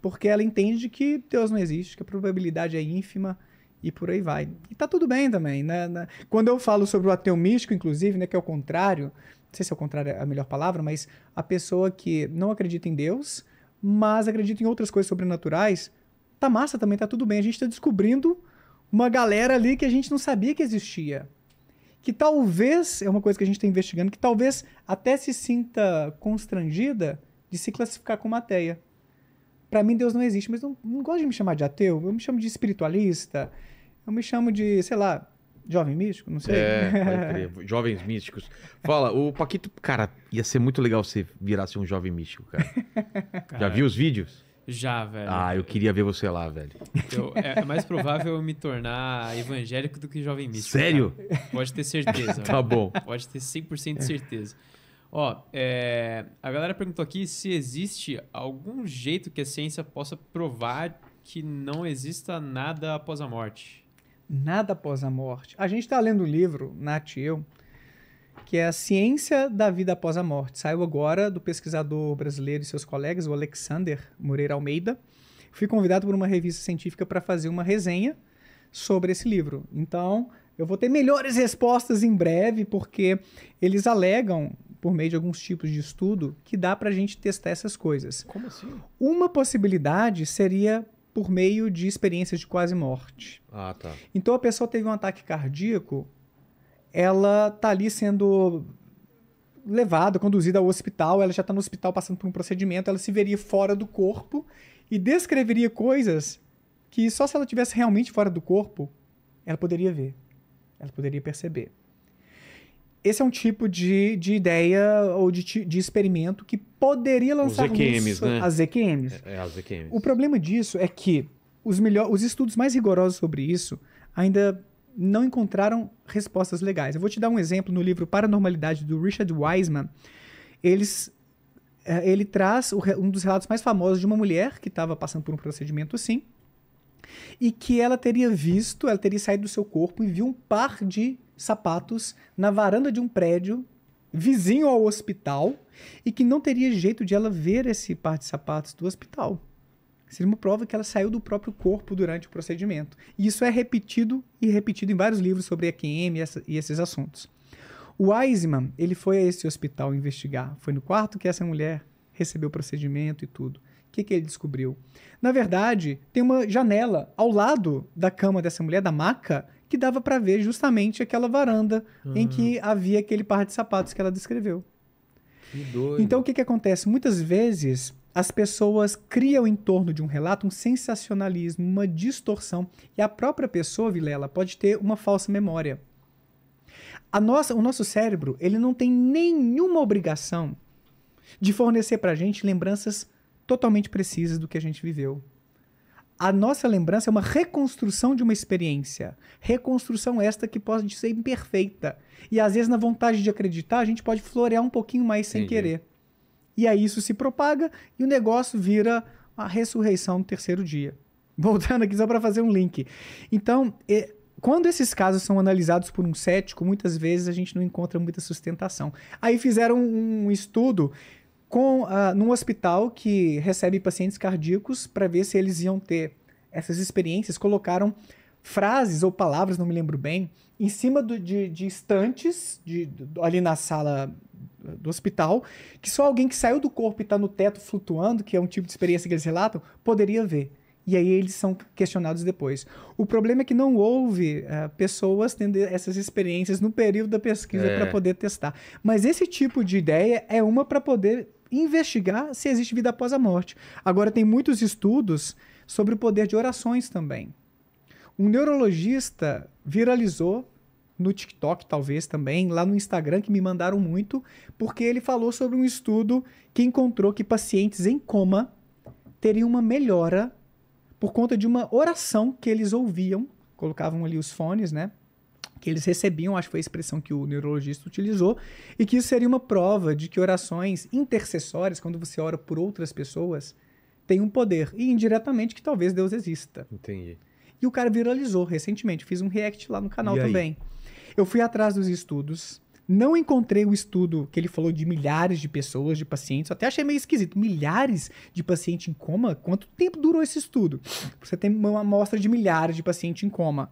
Porque ela entende que Deus não existe, que a probabilidade é ínfima e por aí vai. E tá tudo bem também, né? Quando eu falo sobre o ateu místico, inclusive, né, que é o contrário, não sei se é o contrário é a melhor palavra, mas a pessoa que não acredita em Deus, mas acredita em outras coisas sobrenaturais, tá massa também, tá tudo bem. A gente tá descobrindo uma galera ali que a gente não sabia que existia. Que talvez, é uma coisa que a gente está investigando, que talvez até se sinta constrangida de se classificar como ateia. Para mim, Deus não existe, mas não gosto de me chamar de ateu, eu me chamo de espiritualista, eu me chamo de, sei lá, jovem místico, não sei. Pode crer. Jovens místicos. Fala, o Paquito, cara, ia ser muito legal se virasse um jovem místico, cara. Já viu os vídeos? Já, velho. Eu queria ver você lá, velho. É mais provável eu me tornar evangélico do que jovem místico. Sério? Cara. Pode ter certeza. Tá bom. Pode ter 100% de certeza. Ó, a galera perguntou aqui se existe algum jeito que a ciência possa provar que não exista nada após a morte. Nada após a morte. A gente está lendo um livro, Nath e eu, que é A Ciência da Vida Após a Morte. Saiu agora do pesquisador brasileiro e seus colegas, o Alexander Moreira Almeida. Fui convidado por uma revista científica para fazer uma resenha sobre esse livro. Então, eu vou ter melhores respostas em breve, porque eles alegam, por meio de alguns tipos de estudo, que dá pra gente testar essas coisas. Como assim? Uma possibilidade seria por meio de experiências de quase morte. Ah, tá. Então, a pessoa teve um ataque cardíaco, ela tá ali sendo levada, conduzida ao hospital, ela já está no hospital passando por um procedimento, ela se veria fora do corpo e descreveria coisas que só se ela estivesse realmente fora do corpo, ela poderia ver, ela poderia perceber. Esse é um tipo de ideia ou de experimento que poderia lançar Os EQMs, né? As EQMs. As EQMs. O problema disso é que os estudos mais rigorosos sobre isso ainda não encontraram respostas legais. Eu vou te dar um exemplo no livro Paranormalidade, do Richard Wiseman. Ele traz um dos relatos mais famosos de uma mulher que estava passando por um procedimento assim, e que ela teria saído do seu corpo e viu um par de sapatos na varanda de um prédio vizinho ao hospital e que não teria jeito de ela ver esse par de sapatos do hospital. Seria uma prova que ela saiu do próprio corpo durante o procedimento. E isso é repetido em vários livros sobre EQM e esses assuntos. O Wiseman, ele foi a esse hospital investigar. Foi no quarto que essa mulher recebeu o procedimento e tudo. O que ele descobriu? Na verdade, tem uma janela ao lado da cama dessa mulher, da maca, que dava para ver justamente aquela varanda em que havia aquele par de sapatos que ela descreveu. Que doido. Então, o que acontece? Muitas vezes, as pessoas criam em torno de um relato um sensacionalismo, uma distorção. E a própria pessoa, Vilela, pode ter uma falsa memória. O nosso cérebro, ele não tem nenhuma obrigação de fornecer para a gente lembranças totalmente precisas do que a gente viveu. A nossa lembrança é uma reconstrução de uma experiência. Reconstrução esta que pode ser imperfeita. E às vezes, na vontade de acreditar, a gente pode florear um pouquinho mais sem querer. E aí isso se propaga e o negócio vira a ressurreição no terceiro dia. Voltando aqui só para fazer um link. Então, quando esses casos são analisados por um cético, muitas vezes a gente não encontra muita sustentação. Aí fizeram um estudo num hospital que recebe pacientes cardíacos para ver se eles iam ter essas experiências. Colocaram frases ou palavras, não me lembro bem, em cima de estantes ali na sala do hospital, que só alguém que saiu do corpo e está no teto flutuando, que é um tipo de experiência que eles relatam, poderia ver. E aí eles são questionados depois. O problema é que não houve pessoas tendo essas experiências no período da pesquisa para poder testar. Mas esse tipo de ideia é uma para poder investigar se existe vida após a morte. Agora, tem muitos estudos sobre o poder de orações também. Um neurologista viralizou no TikTok, talvez também, lá no Instagram, que me mandaram muito, porque ele falou sobre um estudo que encontrou que pacientes em coma teriam uma melhora por conta de uma oração que eles ouviam, colocavam ali os fones, né? Que eles recebiam, acho que foi a expressão que o neurologista utilizou, e que isso seria uma prova de que orações intercessórias, quando você ora por outras pessoas, têm um poder, e indiretamente que talvez Deus exista. Entendi. E o cara viralizou recentemente, fiz um react lá no canal também. Eu fui atrás dos estudos, não encontrei o estudo que ele falou de milhares de pessoas, de pacientes, até achei meio esquisito. Milhares de pacientes em coma? Quanto tempo durou esse estudo? Você tem uma amostra de milhares de pacientes em coma.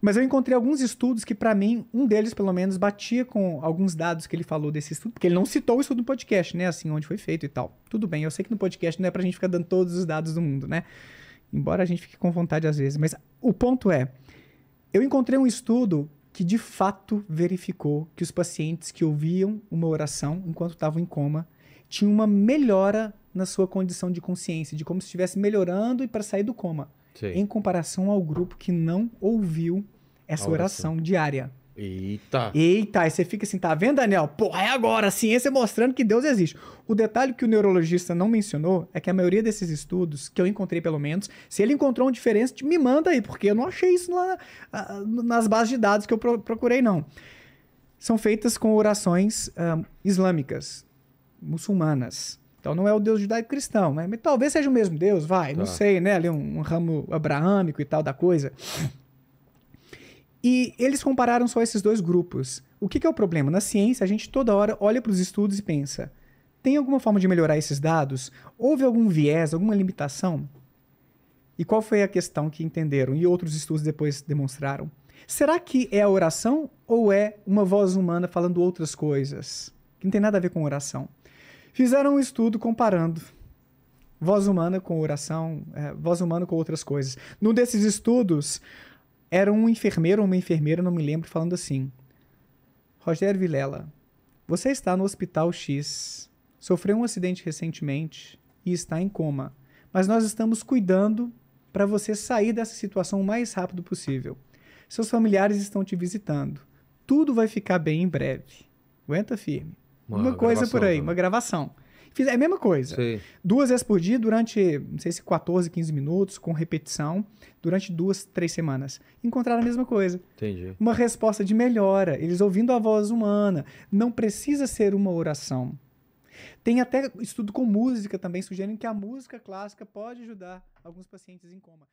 Mas eu encontrei alguns estudos que, para mim, um deles, pelo menos, batia com alguns dados que ele falou desse estudo, porque ele não citou o estudo no podcast, né? Assim, onde foi feito e tal. Tudo bem, eu sei que no podcast não é pra gente ficar dando todos os dados do mundo, né? Embora a gente fique com vontade às vezes. Mas o ponto é, eu encontrei um estudo que, de fato, verificou que os pacientes que ouviam uma oração enquanto estavam em coma tinham uma melhora na sua condição de consciência, de como se estivesse melhorando e para sair do coma. Sei. Em comparação ao grupo que não ouviu essa oração diária. Eita! Aí você fica assim, tá vendo, Daniel? Porra, é agora, a ciência mostrando que Deus existe. O detalhe que o neurologista não mencionou é que a maioria desses estudos, que eu encontrei pelo menos, se ele encontrou uma diferença, me manda aí, porque eu não achei isso lá nas bases de dados que eu procurei, não. São feitas com orações islâmicas, muçulmanas. Então não é o Deus judaico-cristão, mas talvez seja o mesmo Deus, não sei, né? Ali um ramo abraâmico e tal da coisa. E eles compararam só esses dois grupos. O que é o problema? Na ciência, a gente toda hora olha para os estudos e pensa, tem alguma forma de melhorar esses dados? Houve algum viés, alguma limitação? E qual foi a questão que entenderam e outros estudos depois demonstraram? Será que é a oração ou é uma voz humana falando outras coisas? Que não tem nada a ver com oração. Fizeram um estudo comparando voz humana com oração, voz humana com outras coisas. Num desses estudos, era um enfermeiro ou uma enfermeira, não me lembro, falando assim: Rogério Vilela, você está no hospital X, sofreu um acidente recentemente e está em coma, mas nós estamos cuidando para você sair dessa situação o mais rápido possível. Seus familiares estão te visitando. Tudo vai ficar bem em breve. Aguenta firme. Uma coisa por aí, uma gravação. É a mesma coisa. Sim. 2 vezes por dia, durante, não sei se 14, 15 minutos, com repetição, durante 2, 3 semanas. Encontraram a mesma coisa. Entendi. Uma resposta de melhora. Eles ouvindo a voz humana. Não precisa ser uma oração. Tem até estudo com música também, sugerindo que a música clássica pode ajudar alguns pacientes em coma.